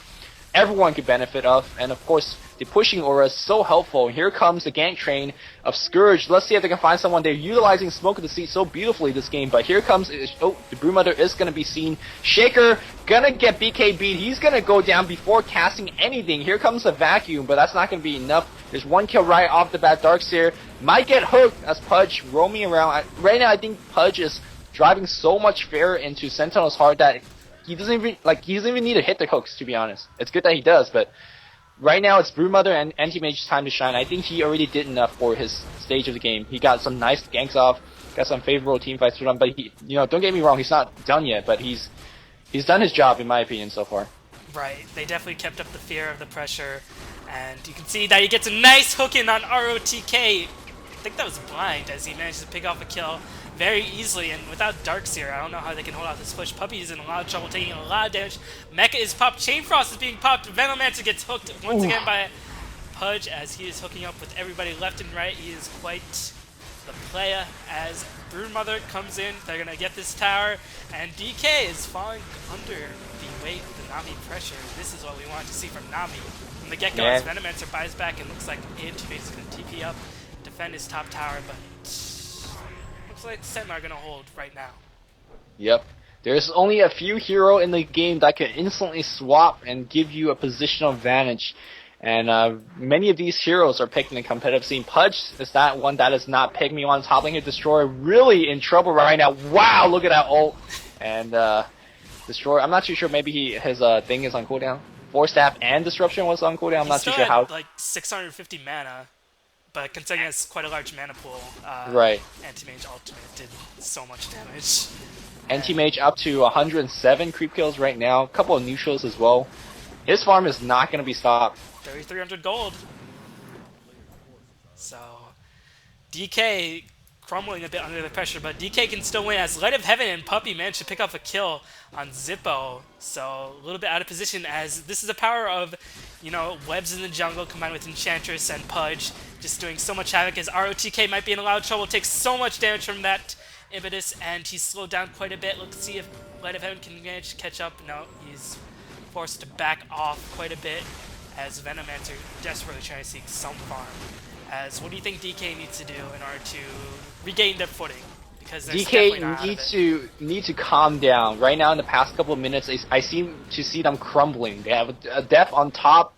everyone could benefit of, and of course the pushing aura is so helpful. Here comes the gank train of Scourge. Let's see if they can find someone. They're utilizing Smoke of the Sea so beautifully this game, but here comes, oh, the Broodmother is going to be seen. Shaker gonna get BK beat. He's gonna go down before casting anything. Here comes the vacuum, but that's not gonna be enough. There's 1 kill right off the bat. Darkseer might get hooked as Pudge roaming around. Right now I think Pudge is driving so much fear into Sentinel's heart that he doesn't even need to hit the hooks, to be honest. It's good that he does, but right now it's Broodmother and Anti-Mage's time to shine. I think he already did enough for his stage of the game. He got some nice ganks off, got some favorable team fights for him, but he, don't get me wrong, he's not done yet, but he's done his job in my opinion so far. Right, they definitely kept up the fear of the pressure, and you can see that he gets a nice hook in on ROTK. I think that was blind as he managed to pick off a kill very easily, and without Darkseer, I don't know how they can hold out this push. Puppy is in a lot of trouble, taking a lot of damage. Mecha is popped, Chain Frost is being popped, Venomancer gets hooked once again by Pudge as he is hooking up with everybody left and right. He is quite the player as Broodmother comes in. They're going to get this tower, and DK is falling under the weight of the Nami pressure. This is what we want to see from Nami. From the get-go, as Venomancer buys back, and looks like Anti-Mage is going to TP up, defend his top tower, but looks like Sentinel are going to hold right now. Yep. There's only a few hero in the game that can instantly swap and give you a positional advantage. And many of these heroes are picked in the competitive scene. Pudge is that one that is not picked. Me on top lane here. Destroyer really in trouble right now. Wow, look at that ult. And Destroyer, I'm not too sure. Maybe his thing is on cooldown. 4 staff and Disruption was on cooldown. I'm not too sure how. Like 650 mana. But considering it's quite a large mana pool, right. Anti-Mage Ultimate did so much damage. Anti-Mage up to 107 creep kills right now. A couple of neutrals as well. His farm is not going to be stopped. 3,300 gold. So, DK crumbling a bit under the pressure, but DK can still win as Light of Heaven and Puppy managed to pick up a kill on Zippo. So, a little bit out of position as this is the power of, webs in the jungle combined with Enchantress and Pudge just doing so much havoc as ROTK might be in a lot of trouble, takes so much damage from that Impetus, and he's slowed down quite a bit. Let's see if Light of Heaven can manage to catch up. No, he's forced to back off quite a bit as Venomancer desperately trying to seek some farm. As what do you think DK needs to do in order to regain their footing? Because DK need to calm down. Right now, in the past couple of minutes, I seem to see them crumbling. They have a Death on top.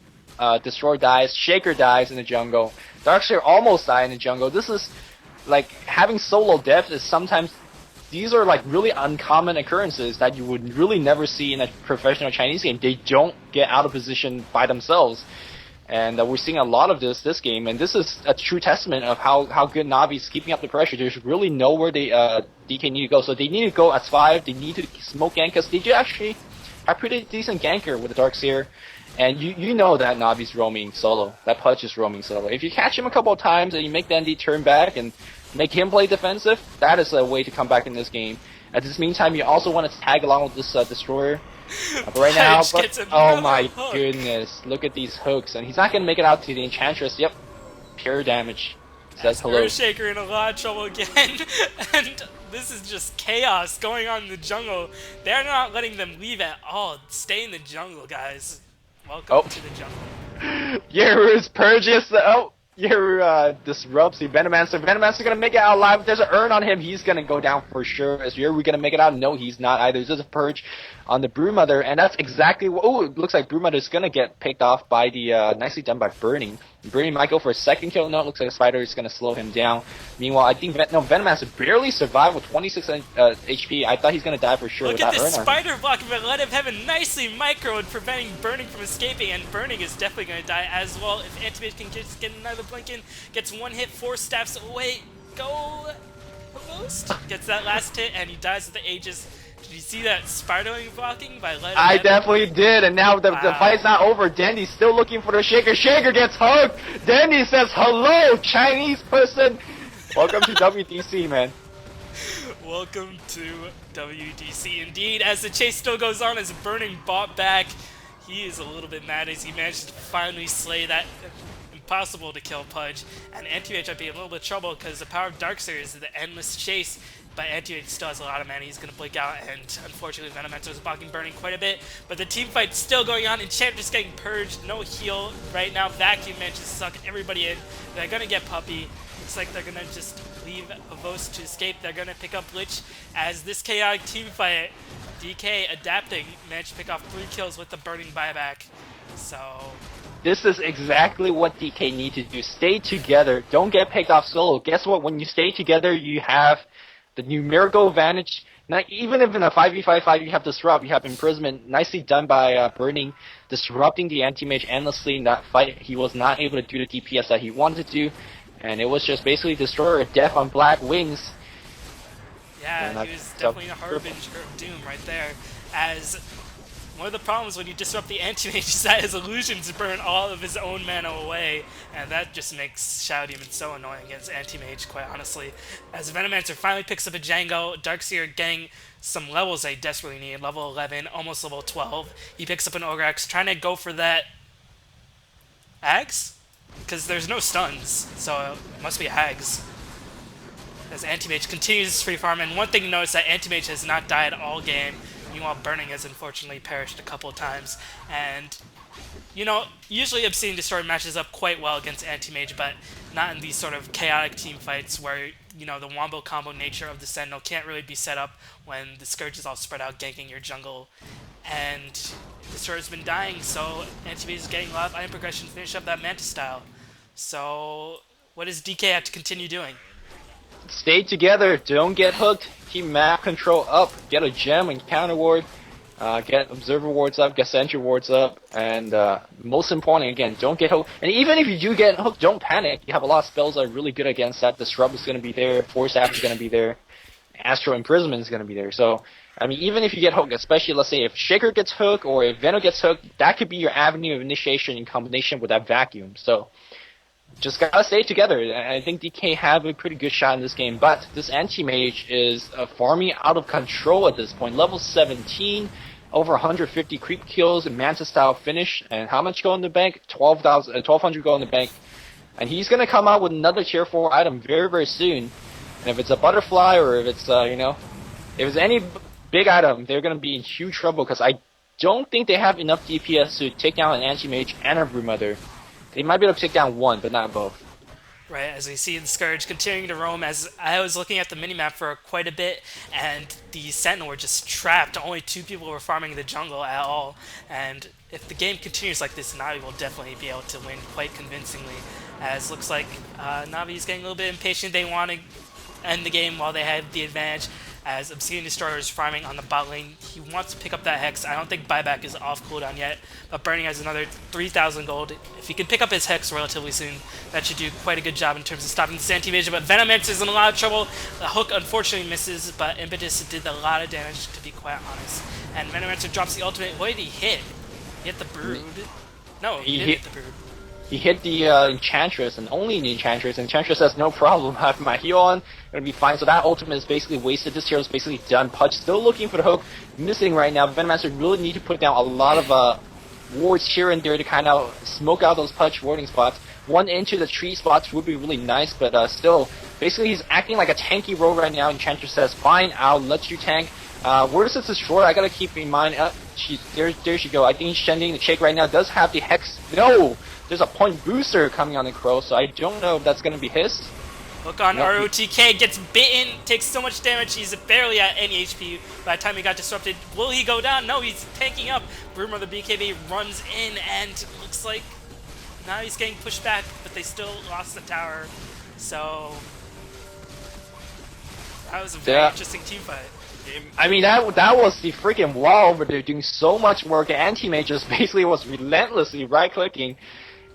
Destroyer dies. Shaker dies in the jungle. Darkseer almost died in the jungle. This is like having solo death is sometimes. These are like really uncommon occurrences that you would really never see in a professional Chinese game. They don't get out of position by themselves. And we're seeing a lot of this game, and this is a true testament of how good Navi's keeping up the pressure. There's really nowhere DK need to go. So they need to go as 5, they need to smoke gank, because they do actually have pretty decent ganker with the Darkseer. And you know that Navi's roaming solo, that Pudge is roaming solo. If you catch him a couple of times and you make the ND turn back and make him play defensive, that is a way to come back in this game. At this meantime, you also want to tag along with this Destroyer. But right now, oh my goodness, look at these hooks. And he's not going to make it out to the Enchantress. Yep, pure damage. Says hello. Shaker in a lot of trouble again. And this is just chaos going on in the jungle. They're not letting them leave at all. Stay in the jungle, guys. Welcome to the jungle. Yeru's purges. Yeru disrupts the Venomancer. Venomancer gonna make it out alive. If there's an urn on him, he's gonna go down for sure. Is Yeru gonna make it out? No, he's not either. There's just a purge on the Broodmother, and that's exactly what. Oh, it looks like Broodmother is gonna get picked off by the nicely done by Burning. Brady might go for a second kill. No, it looks like a spider is going to slow him down. Meanwhile, I think Venomancer barely survived with 26 HP. I thought he's going to die for sure Look with at that this Urn. spider blocking, but let him have a nicely microed, preventing Burning from escaping, and Burning is definitely going to die as well. If Antimage can just get another blink in, gets one hit, 4 staffs away. Go! Almost! Gets that last hit, and he dies with the Aegis. Did you see that spiderling blocking by letting I him? definitely did, and now the Wow. fight's not over. Dandy's still looking for the Shaker. Shaker gets hugged. Dandy says, "Hello, Chinese person. Welcome to WDC, man." Welcome to WDC indeed. As the chase still goes on, as Burning bought back, he is a little bit mad as he managed to finally slay that impossible to kill Pudge. And Anti-Mage might be in a little bit of trouble because the power of Darkseer is the endless chase. But Anti-Mage still has a lot of mana. He's going to blink out, and unfortunately Venomancer is blocking Burning quite a bit. But the team fight's still going on. Enchantress getting purged, no heal right now. Vacuum manages to suck everybody in. They're going to get Puppy. Looks like they're going to just leave Avos to escape. They're going to pick up Lich as this chaotic team fight. DK adapting, managed to pick off 3 kills with the Burning buyback. So This is exactly what DK need to do. Stay together. Don't get picked off solo. Guess what? When you stay together, you have the numerical advantage. Now, even if in a 5v5 fight you have Disrupt, you have Imprisonment, nicely done by Burning, disrupting the Anti-Mage endlessly in that fight. He was not able to do the DPS that he wanted to, and it was just basically Destroyer, Death on Black Wings. yeah, he was definitely a harbinger of doom right there. As one of the problems when you disrupt the Anti-Mage is that his illusions burn all of his own mana away, and that just makes Shadow Demon so annoying against Anti-Mage, quite honestly. As Venomancer finally picks up a Django, Darkseer getting some levels they desperately need, level 11, almost level 12. He picks up an Ogrex, trying to go for that Ags? Because there's no stuns, so it must be Ags. As Anti-Mage continues his free farm, and one thing to notice that Anti-Mage has not died all game. Meanwhile, Burning has unfortunately perished a couple of times. And, you know, usually Obsidian Destroyer matches up quite well against Anti-Mage, but not in these sort of chaotic team fights where, you know, the wombo combo nature of the Sentinel can't really be set up when the Scourge is all spread out ganking your jungle. And Destroyer's been dying, so Anti-Mage is getting a lot of item progression to finish up that Manta style. So, what does DK have to continue doing? Stay together. Don't get hooked. Keep map control up. Get a gem and counter ward. Get observer wards up. Get sentry wards up. And most important, again, don't get hooked. And even if you do get hooked, don't panic. You have a lot of spells that are really good against that. Disrupt is going to be there. Force Staff is going to be there. Astral Imprisonment is going to be there. So, I mean, even if you get hooked, especially, let's say, if Shaker gets hooked or if Venom gets hooked, that could be your avenue of initiation in combination with that vacuum. So, just gotta stay together. I think DK have a pretty good shot in this game, but this Anti-Mage is farming out of control at this point. Level 17, over 150 creep kills, Manta style finish, and how much go in the bank? 1,200 go in the bank. And he's gonna come out with another tier 4 item very, very soon. And if it's a butterfly or if it's, you know, if it's any big item, they're gonna be in huge trouble because I don't think they have enough DPS to take down an Anti-Mage and a Broodmother. They might be able to take down one, but not both. Right, as we see the Scourge continuing to roam, as I was looking at the minimap for quite a bit, and the Sentinel were just trapped. Only 2 people were farming the jungle at all, and if the game continues like this, Navi will definitely be able to win quite convincingly, as looks like Navi is getting a little bit impatient. They want to end the game while they have the advantage, as Obsidian Destroyer is farming on the bot lane. He wants to pick up that Hex. I don't think buyback is off cooldown yet, but Burning has another 3,000 gold. If he can pick up his Hex relatively soon, that should do quite a good job in terms of stopping the Anti-Mage, but Venomancer is in a lot of trouble. The hook unfortunately misses, but Impetus did a lot of damage, to be quite honest. And Venomancer drops the ultimate. What did he hit? He hit the Brood. No, he didn't hit the Brood. He hit the Enchantress, and only the Enchantress. Enchantress says, no problem, I have my heal on, gonna be fine. So that ultimate is basically wasted. This hero is basically done. Pudge still looking for the hook, missing right now. Venomancer really need to put down a lot of wards here and there to kind of smoke out those Pudge warding spots. One into the tree spots would be really nice, but still, basically he's acting like a tanky role right now. Enchantress says, fine, I'll let you tank. Where's this destroyer? I gotta keep in mind, there she go. I think he's sending the Chick right now. Does have the Hex. No! There's a point booster coming on the Crow, so I don't know if that's gonna be his. Look on ROTK, gets bitten, takes so much damage, he's barely at any HP by the time he got disrupted. Will he go down? No, he's tanking up. Broodmother BKB runs in, and looks like Now he's getting pushed back, but they still lost the tower. So that was a very Yeah. interesting team fight. I mean, that was the freaking wall over there doing so much work. Anti-Mage just basically was relentlessly right-clicking.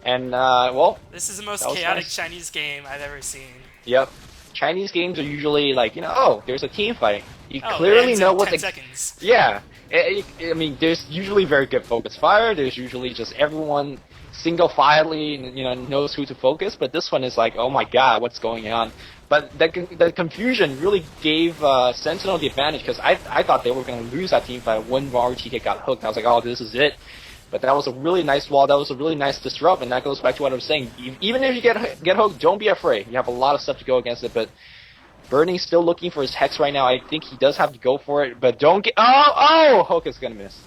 And, well, This is the most that was chaotic nice. Chinese game I've ever seen. Yep. Chinese games are usually like, oh, there's a team fight. You Oh, it clearly ends know in what 10 seconds. Yeah. I mean, there's usually very good focus fire. There's usually just everyone single-filedly, knows who to focus. But this one is like, oh my god, what's going on? But the confusion really gave Sentinel the advantage because I thought they were going to lose that team fight when RTK got hooked. I was like, oh, this is it. But that was a really nice wall. That was a really nice disrupt, and that goes back to what I was saying. Even if you get hooked, don't be afraid. You have a lot of stuff to go against it, but Burning's still looking for his Hex right now. I think he does have to go for it, but don't get... Oh! Hook is going to miss.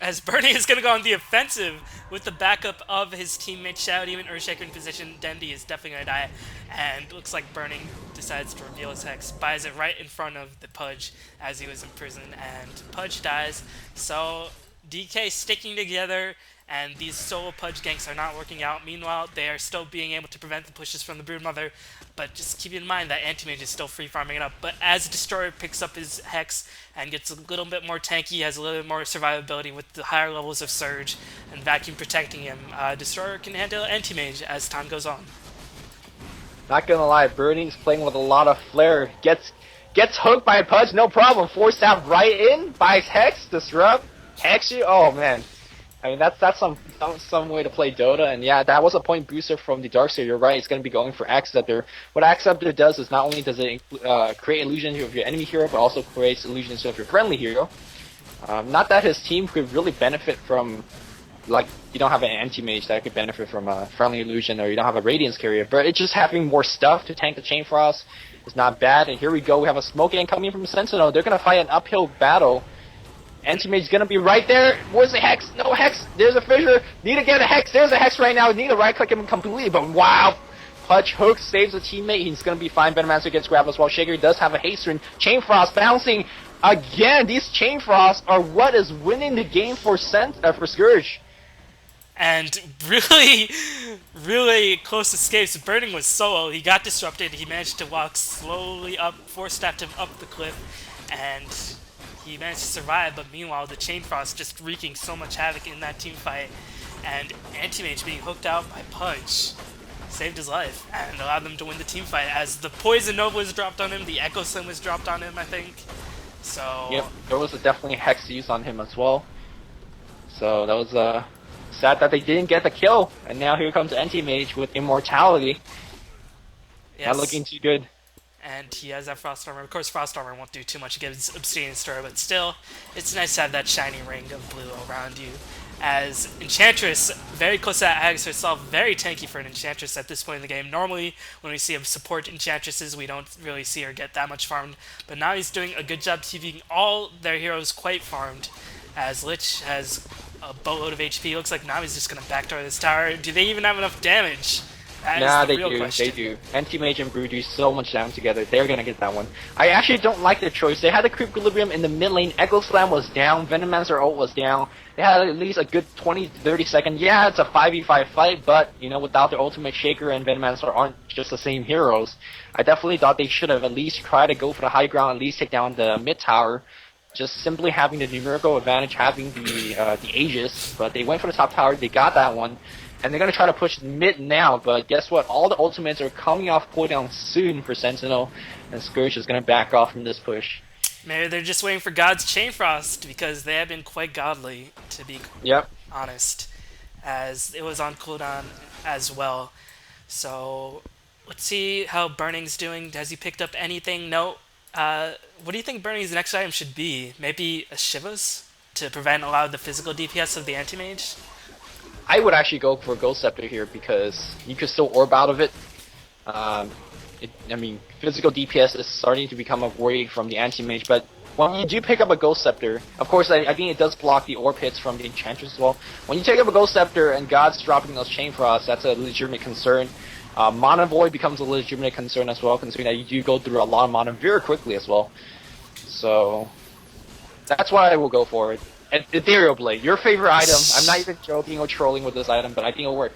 As Bernie is going to go on the offensive with the backup of his teammate Shao Demon Earthshaker in position. Dendi is definitely going to die, and looks like Burning decides to reveal his Hex. Buys it right in front of the Pudge as he was in prison, and Pudge dies. So DK sticking together, and these solo Pudge ganks are not working out. Meanwhile, they are still being able to prevent the pushes from the Broodmother, but just keep in mind that Anti-Mage is still free farming it up. But as Destroyer picks up his Hex and gets a little bit more tanky, has a little bit more survivability with the higher levels of Surge and Vacuum protecting him, Destroyer can handle Anti-Mage as time goes on. Not gonna lie, Burning's playing with a lot of flair. Gets hooked by a Pudge, no problem. Force stab right in, buys Hex, disrupt, Hex you. Oh man. I mean, that's some way to play Dota, and yeah, that was a point booster from the Darkseer. You're right, it's going to be going for Acceptor. What Acceptor does is not only does it create illusions of your enemy hero, but also creates illusions of your friendly hero. Not that his team could really benefit from, like, you don't have an anti-mage that could benefit from a friendly illusion, or you don't have a Radiance carrier, but it's just having more stuff to tank the Chain Frost is not bad, and here we go, we have a Smoke Gang coming from Sentinel. They're going to fight an uphill battle. Anti-Mage's gonna be right there. Where's the Hex? No Hex. There's a fissure. Need to get a Hex. There's a Hex right now. Need to right-click him completely, but wow. Pudge hooks, saves a teammate. He's gonna be fine. Venomancer gets grabbed as well. Shaker does have a haste. Chain Frost bouncing. Again, these Chain Frosts are what is winning the game for Scourge. And really, really close escapes. Burning was solo. He got disrupted. He managed to walk slowly up, force-stabbed him up the cliff, and he managed to survive. But meanwhile, the Chain Frost just wreaking so much havoc in that team fight, and Anti-Mage being hooked out by Pudge saved his life and allowed them to win the team fight. As the Poison Nova was dropped on him, the Echo Slim was dropped on him, I think. So Yep, there was definitely Hex used on him as well. So that was sad that they didn't get the kill, and now here comes Anti-Mage with Immortality. yes. Not looking too good. And he has that Frost Armor. Of course, Frost Armor won't do too much against Obsidian Star, but still, it's nice to have that shiny ring of blue around you. As Enchantress, very close to that Ags herself, very tanky for an Enchantress at this point in the game. Normally, when we see him support Enchantresses, we don't really see her get that much farmed, but now he's doing a good job keeping all their heroes quite farmed, as Lich has a boatload of HP. Looks like now he's just going to backdoor this tower. Do they even have enough damage? Nah, they real do. question. They do. Anti-Mage and Brew do so much damage together. They're gonna get that one. I actually don't like their choice. They had the Creep Equilibrium in the mid lane. Echo Slam was down. Venomancer ult was down. They had at least a good 20-30 second. Yeah, it's a 5v5 fight, but, without their ultimate Shaker and Venomancer aren't just the same heroes. I definitely thought they should have at least tried to go for the high ground, at least take down the mid tower. Just simply having the numerical advantage, having the Aegis, but they went for the top tower. They got that one. And they're going to try to push mid now, but guess what? All the ultimates are coming off cooldown soon for Sentinel, and Scourge is going to back off from this push. Maybe they're just waiting for God's Chain Frost, because they have been quite godly, to be honest, as it was on cooldown as well. So, let's see how Burning's doing. Has he picked up anything? No. What do you think Burning's next item should be? Maybe a Shivas? To prevent a lot of the physical DPS of the Anti-Mage? I would actually go for Ghost Scepter here because you could still orb out of it. Physical DPS is starting to become a worry from the Anti-Mage, but when you do pick up a Ghost Scepter, of course I think it does block the orb hits from the Enchantress as well. When you take up a Ghost Scepter and God's dropping those Chain Frosts, that's a legitimate concern. Mana Void becomes a legitimate concern as well, considering that you do go through a lot of mana very quickly as well. So that's why I will go for it. Ethereal Blade, your favorite item. I'm not even joking or trolling with this item, but I think it'll work.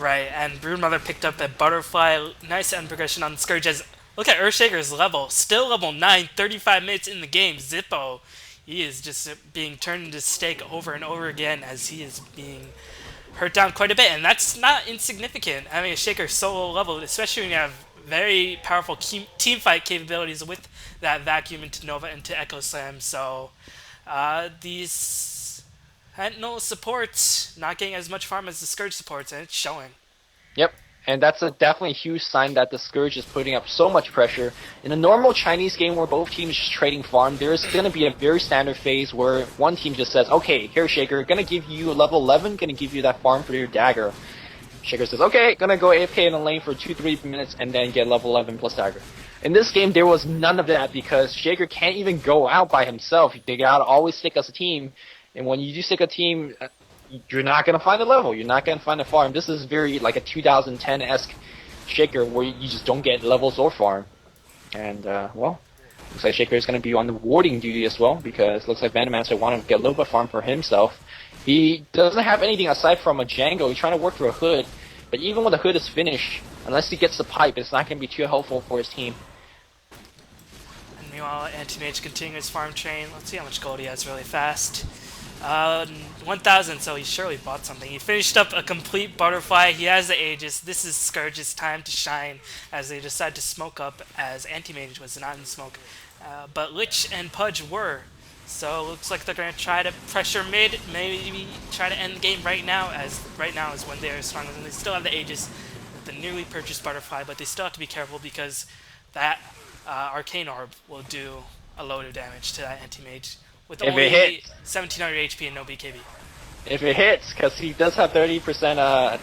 Right, and Broodmother picked up a butterfly. Nice end progression on the Scourge. As look at Earthshaker's level, still level 9, 35 minutes in the game. Zippo, he is just being turned into steak over and over again as he is being hurt down quite a bit, and that's not insignificant. Having a Shaker solo level, especially when you have very powerful team fight capabilities with that vacuum into Nova into Echo Slam. So these Sentinel supports not getting as much farm as the Scourge supports, and it's showing. Yep. And that's a definitely huge sign that the Scourge is putting up so much pressure. In a normal Chinese game where both teams just trading farm, there's going to be a very standard phase where one team just says, okay, here Shaker, gonna give you a level 11, gonna give you that farm for your dagger. Shaker says, okay, gonna go AFK in the lane for 2-3 minutes and then get level 11 plus dagger. In this game, there was none of that because Shaker can't even go out by himself. They gotta always stick as a team. And when you do stick a team, you're not going to find a level. You're not going to find a farm. This is very like a 2010-esque Shaker where you just don't get levels or farm. And, well, looks like Shaker is going to be on the warding duty as well because looks like Venomancer wanted to get a little bit of farm for himself. He doesn't have anything aside from a Django. He's trying to work through a hood. But even when the hood is finished, unless he gets the pipe, it's not going to be too helpful for his team. And meanwhile, Anti-Mage continuing his farm train. Let's see how much gold he has really fast. 1,000, so he surely bought something. He finished up a complete butterfly. He has the Aegis. This is Scourge's time to shine as they decide to smoke up as Anti-Mage was not in smoke. But Lich and Pudge were. So looks like they're going to try to pressure mid, maybe try to end the game right now, as right now is when they are strongest. And they still have the Aegis with the newly purchased butterfly, but they still have to be careful because that Arcane Orb will do a load of damage to that Anti-Mage. With If only it hits. 1700 HP and no BKB. If it hits, because he does have 30%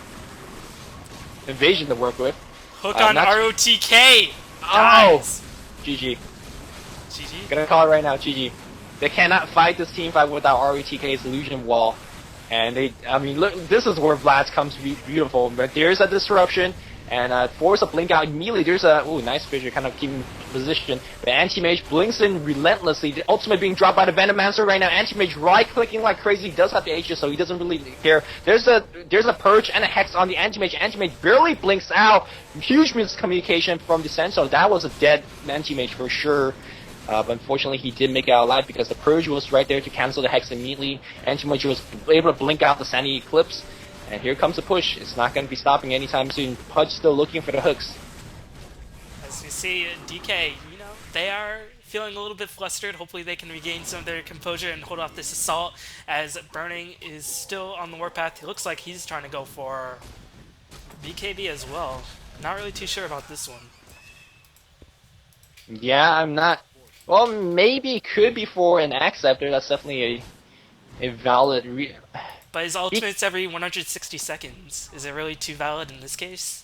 evasion to work with. Hook on not- ROTK! Oh! Guys. GG. GG? Gonna call it right now, GG. They cannot fight this team fight without ROTK's illusion wall. And I mean, look, this is where Vlad's comes to be beautiful. But there's a disruption, and force a blink out immediately. There's a, nice fissure, kind of keeping position. But Anti-Mage blinks in relentlessly. The ultimate being dropped by the Venomancer right now. Anti-Mage right-clicking like crazy. He does have the Aegis, so he doesn't really care. There's a Purge and a Hex on the Anti-Mage. Anti-Mage barely blinks out. Huge miscommunication from the Senso. That was a dead Anti-Mage for sure. But unfortunately, he did make it out alive because the Purge was right there to cancel the Hex immediately. Anti-Mage was able to blink out the Sandy Eclipse. And here comes the push. It's not going to be stopping anytime soon. Pudge still looking for the hooks. As you see, DK, they are feeling a little bit flustered. Hopefully they can regain some of their composure and hold off this assault as Burning is still on the warpath. It looks like he's trying to go for BKB as well. Not really too sure about this one. Yeah, I'm not... Well, maybe it could be for an Acceptor. That's definitely a valid... But his ultimate's every 160 seconds. Is it really too valid in this case?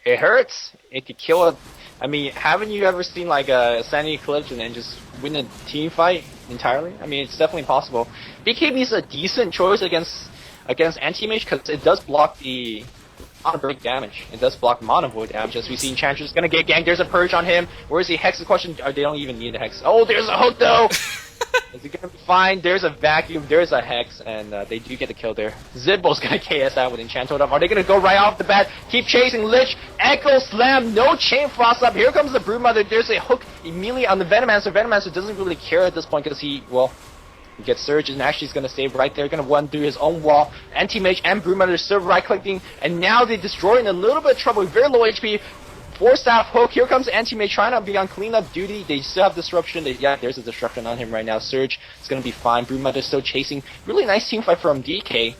It hurts. It could kill a... I mean, haven't you ever seen like a Sandy Eclipse and then just win a team fight entirely? I mean, it's definitely possible. BKB is a decent choice against Anti-Mage because it does block the mono break damage. It does block mono void damage. As we see, Enchantress gonna get ganked. There's a Purge on him. Where is he? Hex the question. They don't even need a Hex. Oh, there's a hook though! Is he gonna be fine? There's a vacuum, there's a Hex, and they do get the kill there. Zibbo's gonna KS out with Enchanted up. Are they gonna go right off the bat? Keep chasing Lich, Echo Slam, no Chain Frost up. Here comes the Broodmother. There's a hook immediately on the Venomancer. Venomancer doesn't really care at this point because he gets Surge and actually is gonna stay right there, gonna run through his own wall. Anti-Mage and Broodmother still right-clicking, and now they're destroying a little bit of trouble, very low HP. Forced out hook. Here comes Anti-Mage trying to be on cleanup duty. They still have disruption. Yeah, there's a disruption on him right now. Surge is going to be fine. Broodmother still chasing. Really nice team fight from DK.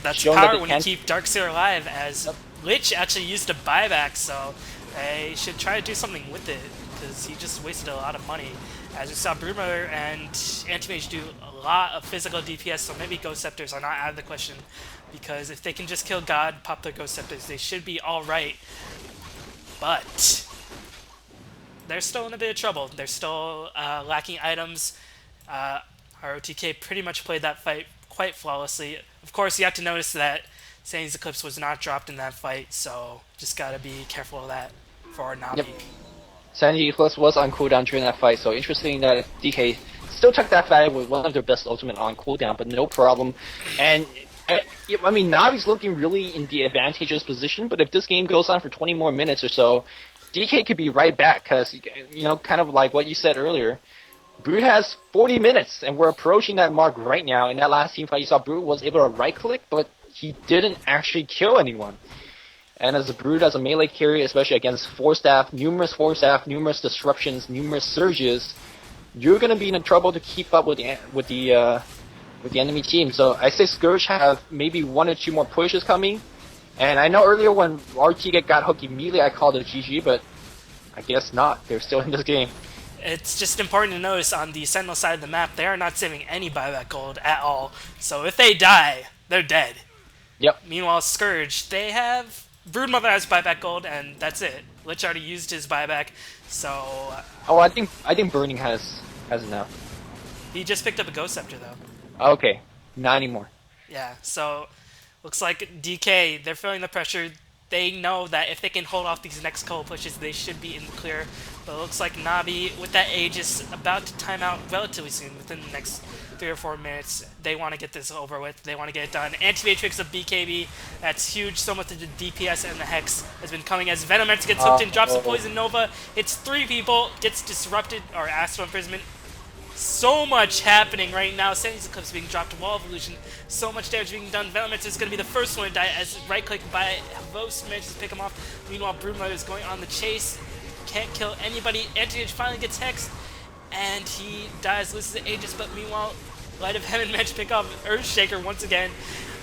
That's power when you keep Darkseer alive, as Lich actually used a buyback, so they should try to do something with it, because he just wasted a lot of money. As we saw, Broodmother and Anti-Mage do a lot of physical DPS, so maybe Ghost Scepters are not out of the question, because if they can just kill God, pop their Ghost Scepters, they should be alright. But they're still in a bit of trouble. They're still lacking items. ROTK pretty much played that fight quite flawlessly. Of course, you have to notice that Sandy's Eclipse was not dropped in that fight, so just gotta be careful of that for Navi. Yep. Sandy Eclipse was on cooldown during that fight, so interesting that DK still took that fight with one of their best ultimate on cooldown, but no problem. And I mean, Navi's looking really in the advantageous position, but if this game goes on for 20 more minutes or so, DK could be right back because, kind of like what you said earlier, Brood has 40 minutes, and we're approaching that mark right now. In that last team fight, you saw Brood was able to right-click, but he didn't actually kill anyone. And as a Brood, as a melee carry, especially against numerous numerous disruptions, numerous surges, you're going to be in trouble to keep up with the enemy team. So I say Scourge have maybe 1 or 2 more pushes coming. And I know earlier when RT got hooked immediately, I called it GG, but I guess not. They're still in this game. It's just important to notice on the Sentinel side of the map, they are not saving any buyback gold at all. So if they die, they're dead. Yep. Meanwhile, Scourge, they have... Broodmother has buyback gold, and that's it. Lich already used his buyback, so... Oh, I think Burning has enough. He just picked up a Ghost Scepter, though. Okay, not anymore. Yeah, so looks like DK, they're feeling the pressure. They know that if they can hold off these next couple pushes, they should be in the clear. But it looks like Navi, with that Aegis, about to time out relatively soon, within the next 3 or 4 minutes. They want to get this over with. They want to get it done. Anti-Mage picks up BKB. That's huge. So much of the DPS and the Hex has been coming as Venomancer gets hooked in, drops a Poison Nova, hits 3 people, gets disrupted, or Astral Imprisonment. So much happening right now. Sandy's Eclipse being dropped, Wall of Illusion. So much damage being done. Venomancer is going to be the first one to die as right-click by Havos manages to pick him off. Meanwhile, Broodmother is going on the chase. Can't kill anybody. Anti-Age finally gets hexed, and he dies, loses the Aegis, but meanwhile, Light of Heaven managed to pick off Earthshaker once again.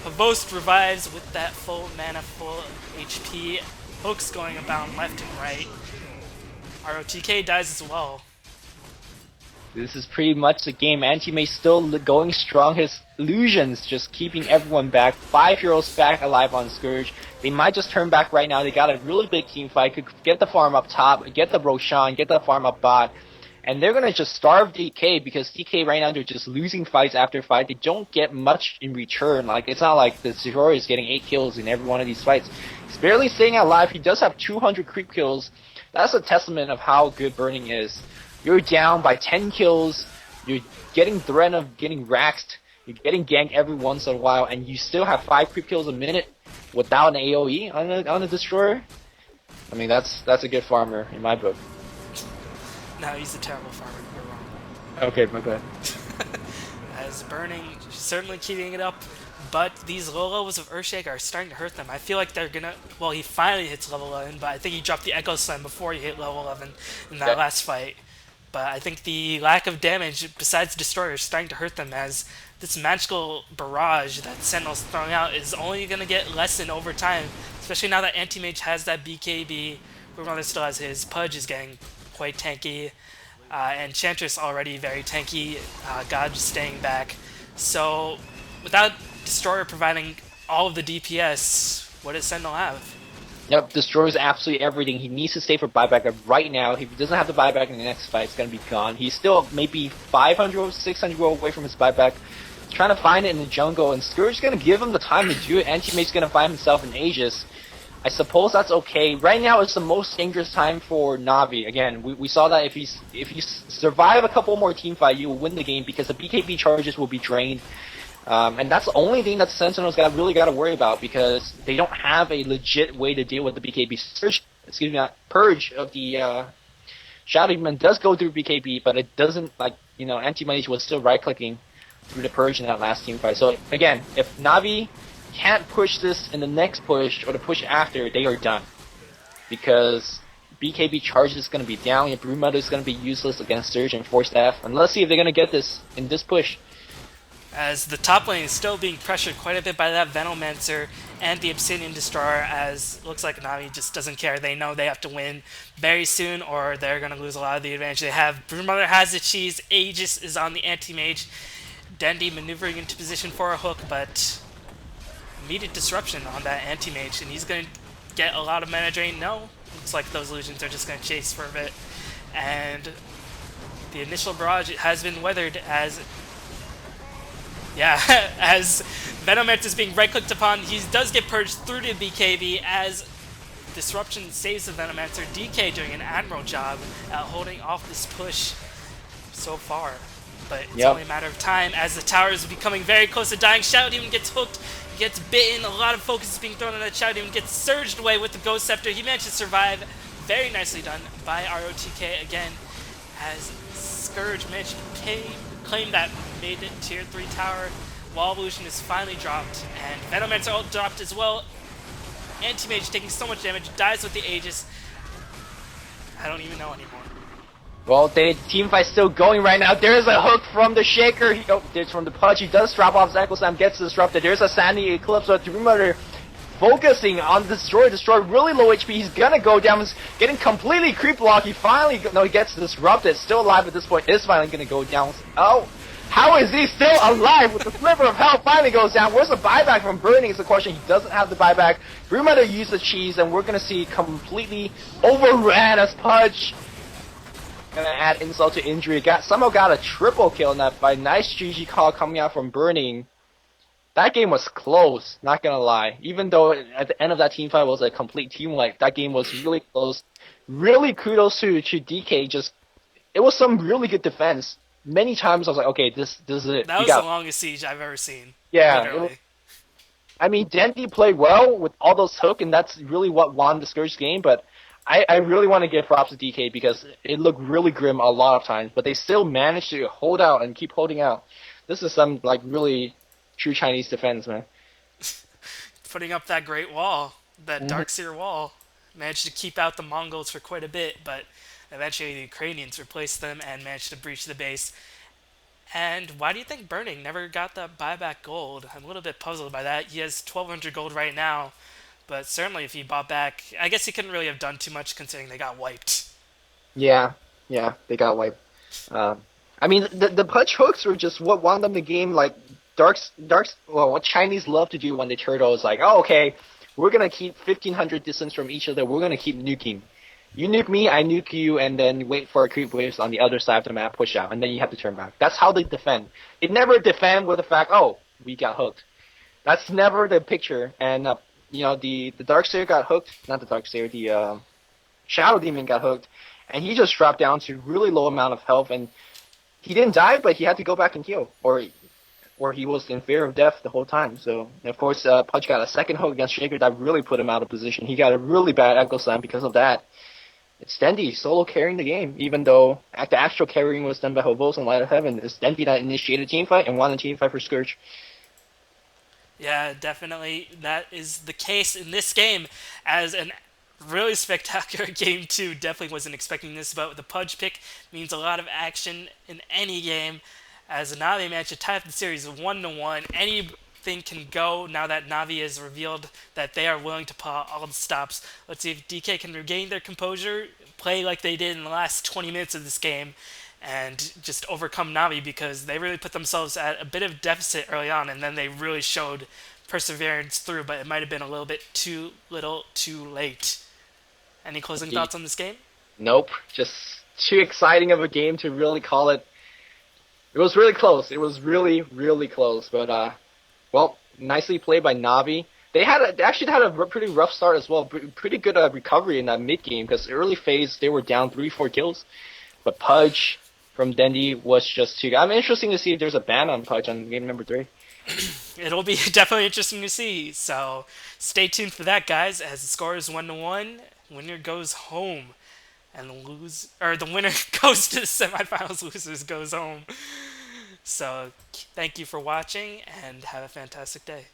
Havos revives with that full mana, full HP. Hooks going about left and right. ROTK dies as well. This is pretty much the game. Anti-Mage still going strong. His illusions just keeping everyone back. 5 heroes back alive on Scourge. They might just turn back right now. They got a really big team fight. Could get the farm up top, get the Roshan, get the farm up bot. And they're going to just starve DK because DK right now they're just losing fights after fight. They don't get much in return. Like, it's not like the Zero is getting 8 kills in every one of these fights. He's barely staying alive. He does have 200 creep kills. That's a testament of how good Burning is. You're down by 10 kills, you're getting threat of getting raxed, you're getting ganked every once in a while, and you still have 5 creep kills a minute without an AoE on a destroyer? I mean, that's a good farmer in my book. No, he's a terrible farmer. You're wrong. Okay, my bad. As Burning, certainly keeping it up, but these low levels of Earthshake are starting to hurt them. I feel like they're gonna... Well, he finally hits level 11, but I think he dropped the Echo Slam before he hit level 11 in that last fight. But I think the lack of damage, besides Destroyer, is starting to hurt them as this magical barrage that Sentinel's throwing out is only going to get lessened over time, especially now that Anti-Mage has that BKB, Broodmother still has his, Pudge is getting quite tanky, and Chantress already very tanky, God just staying back. So without Destroyer providing all of the DPS, what does Sentinel have? Yep, destroys absolutely everything. He needs to stay for buyback right now. If he doesn't have the buyback in the next fight, it's going to be gone. He's still maybe 500 or 600 away from his buyback. He's trying to find it in the jungle, and Scourge is going to give him the time to do it. Anti-Mage's going to find himself in Aegis. I suppose that's okay. Right now is the most dangerous time for Navi. Again, we saw that if you survive a couple more team fight, you will win the game because the BKB charges will be drained. And that's the only thing that Sentinel's really got to worry about because they don't have a legit way to deal with the BKB surge. Excuse me, purge of the Shadow Demon does go through BKB, but it doesn't Anti-Mage was still right-clicking through the purge in that last team fight. So again, if Navi can't push this in the next push or the push after, they are done because BKB charge is going to be down. Your Broodmother is going to be useless against Surge and Force Staff. And let's see if they're going to get this in this push. As the top lane is still being pressured quite a bit by that Venomancer and the Obsidian Destroyer, as it looks like Navi just doesn't care. They know they have to win very soon or they're going to lose a lot of the advantage they have. Broodmother has the cheese, Aegis is on the Anti-Mage, Dendy maneuvering into position for a hook, but immediate disruption on that Anti-Mage, and he's going to get a lot of mana drain. No, looks like those illusions are just going to chase for a bit, and the initial barrage has been weathered as... Yeah, as Venomancer is being right-clicked upon, he does get purged through to BKB as Disruption saves the Venomancer. DK doing an admirable job at holding off this push so far. But it's only a matter of time as the tower is becoming very close to dying. Shadow Demon gets hooked, gets bitten. A lot of focus is being thrown on that Shadow Demon. Gets surged away with the Ghost Scepter. He managed to survive. Very nicely done by ROTK again. As Scourge managed to claim that made it tier 3 tower. Wall Evolution is finally dropped. And Venomancer ult dropped as well. Anti-Mage taking so much damage. Dies with the Aegis. I don't even know anymore. Well, the team fight's still going right now. There's a hook from the Shaker. There's from the Pudge. He does drop off his Echo Slam, gets disrupted. There's a Sandy Eclipse, but Dreamer focusing on Destroy. Destroy really low HP. He's gonna go down. He's getting completely creep locked. He finally, he gets disrupted. Still alive at this point. Is finally gonna go down. Oh, how is he still alive with the sliver of health finally goes down? Where's the buyback from Burning is the question. He doesn't have the buyback. Dreamer used the cheese, and we're gonna see completely overran as Pudge. Gonna add insult to injury. Somehow got a triple kill in that fight. Nice GG call coming out from Burning. That game was close, not gonna lie. Even though at the end of that team fight was a complete team wipe, that game was really close. Really kudos to DK. It was some really good defense. Many times I was like, okay, this is it. That was the longest siege I've ever seen. Yeah. I mean, Dendy played well with all those hooks, and that's really what won the Scourge game, but I really want to give props to DK because it looked really grim a lot of times, but they still managed to hold out and keep holding out. This is some really true Chinese defense, man. Putting up that great wall, that Darkseer wall, managed to keep out the Mongols for quite a bit, but eventually the Ukrainians replaced them and managed to breach the base. And why do you think Burning never got that buyback gold? I'm a little bit puzzled by that. He has 1,200 gold right now. But certainly if he bought back, I guess he couldn't really have done too much considering they got wiped. Yeah, they got wiped. I mean, the punch hooks were just what won them the game. Like, what Chinese love to do when they turtle is like, oh, okay, we're going to keep 1,500 distance from each other. We're going to keep nuking. You nuke me, I nuke you, and then wait for a creep waves on the other side of the map, push out, and then you have to turn back. That's how they defend. They never defend with the fact, oh, we got hooked. That's never the picture, and the Darkseer got hooked, not the Darkseer, the Shadow Demon got hooked, and he just dropped down to really low amount of health, and he didn't die, but he had to go back and heal, or he was in fear of death the whole time. So, of course, Pudge got a second hook against Shaker that really put him out of position. He got a really bad Echo Slam because of that. It's Dendy solo carrying the game, even though the actual carrying was done by Hobos and Light of Heaven. It's Dendy that initiated a team fight and won a team fight for Scourge. Yeah, definitely that is the case in this game. As a really spectacular game too. Definitely wasn't expecting this, but the Pudge pick means a lot of action in any game. As Navi managed to tie up the series 1-1, anything can go now that Navi has revealed that they are willing to put all the stops. Let's see if DK can regain their composure, play like they did in the last 20 minutes of this game, and just overcome Navi, because they really put themselves at a bit of deficit early on, and then they really showed perseverance through, but it might have been a little bit too little too late. Any closing thoughts on this game? Nope. Just too exciting of a game to really call it. It was really close. It was really, really close. But, nicely played by Navi. They actually had a pretty rough start as well. Pretty good recovery in that mid game, because early phase they were down 3-4 kills. But Pudge from Dendy was just too good. I'm interested to see if there's a ban on Pudge on game number 3. It'll be definitely interesting to see. So stay tuned for that, guys. As the score is 1-1, winner goes home, and the winner goes to the semifinals. Losers goes home. So thank you for watching, and have a fantastic day.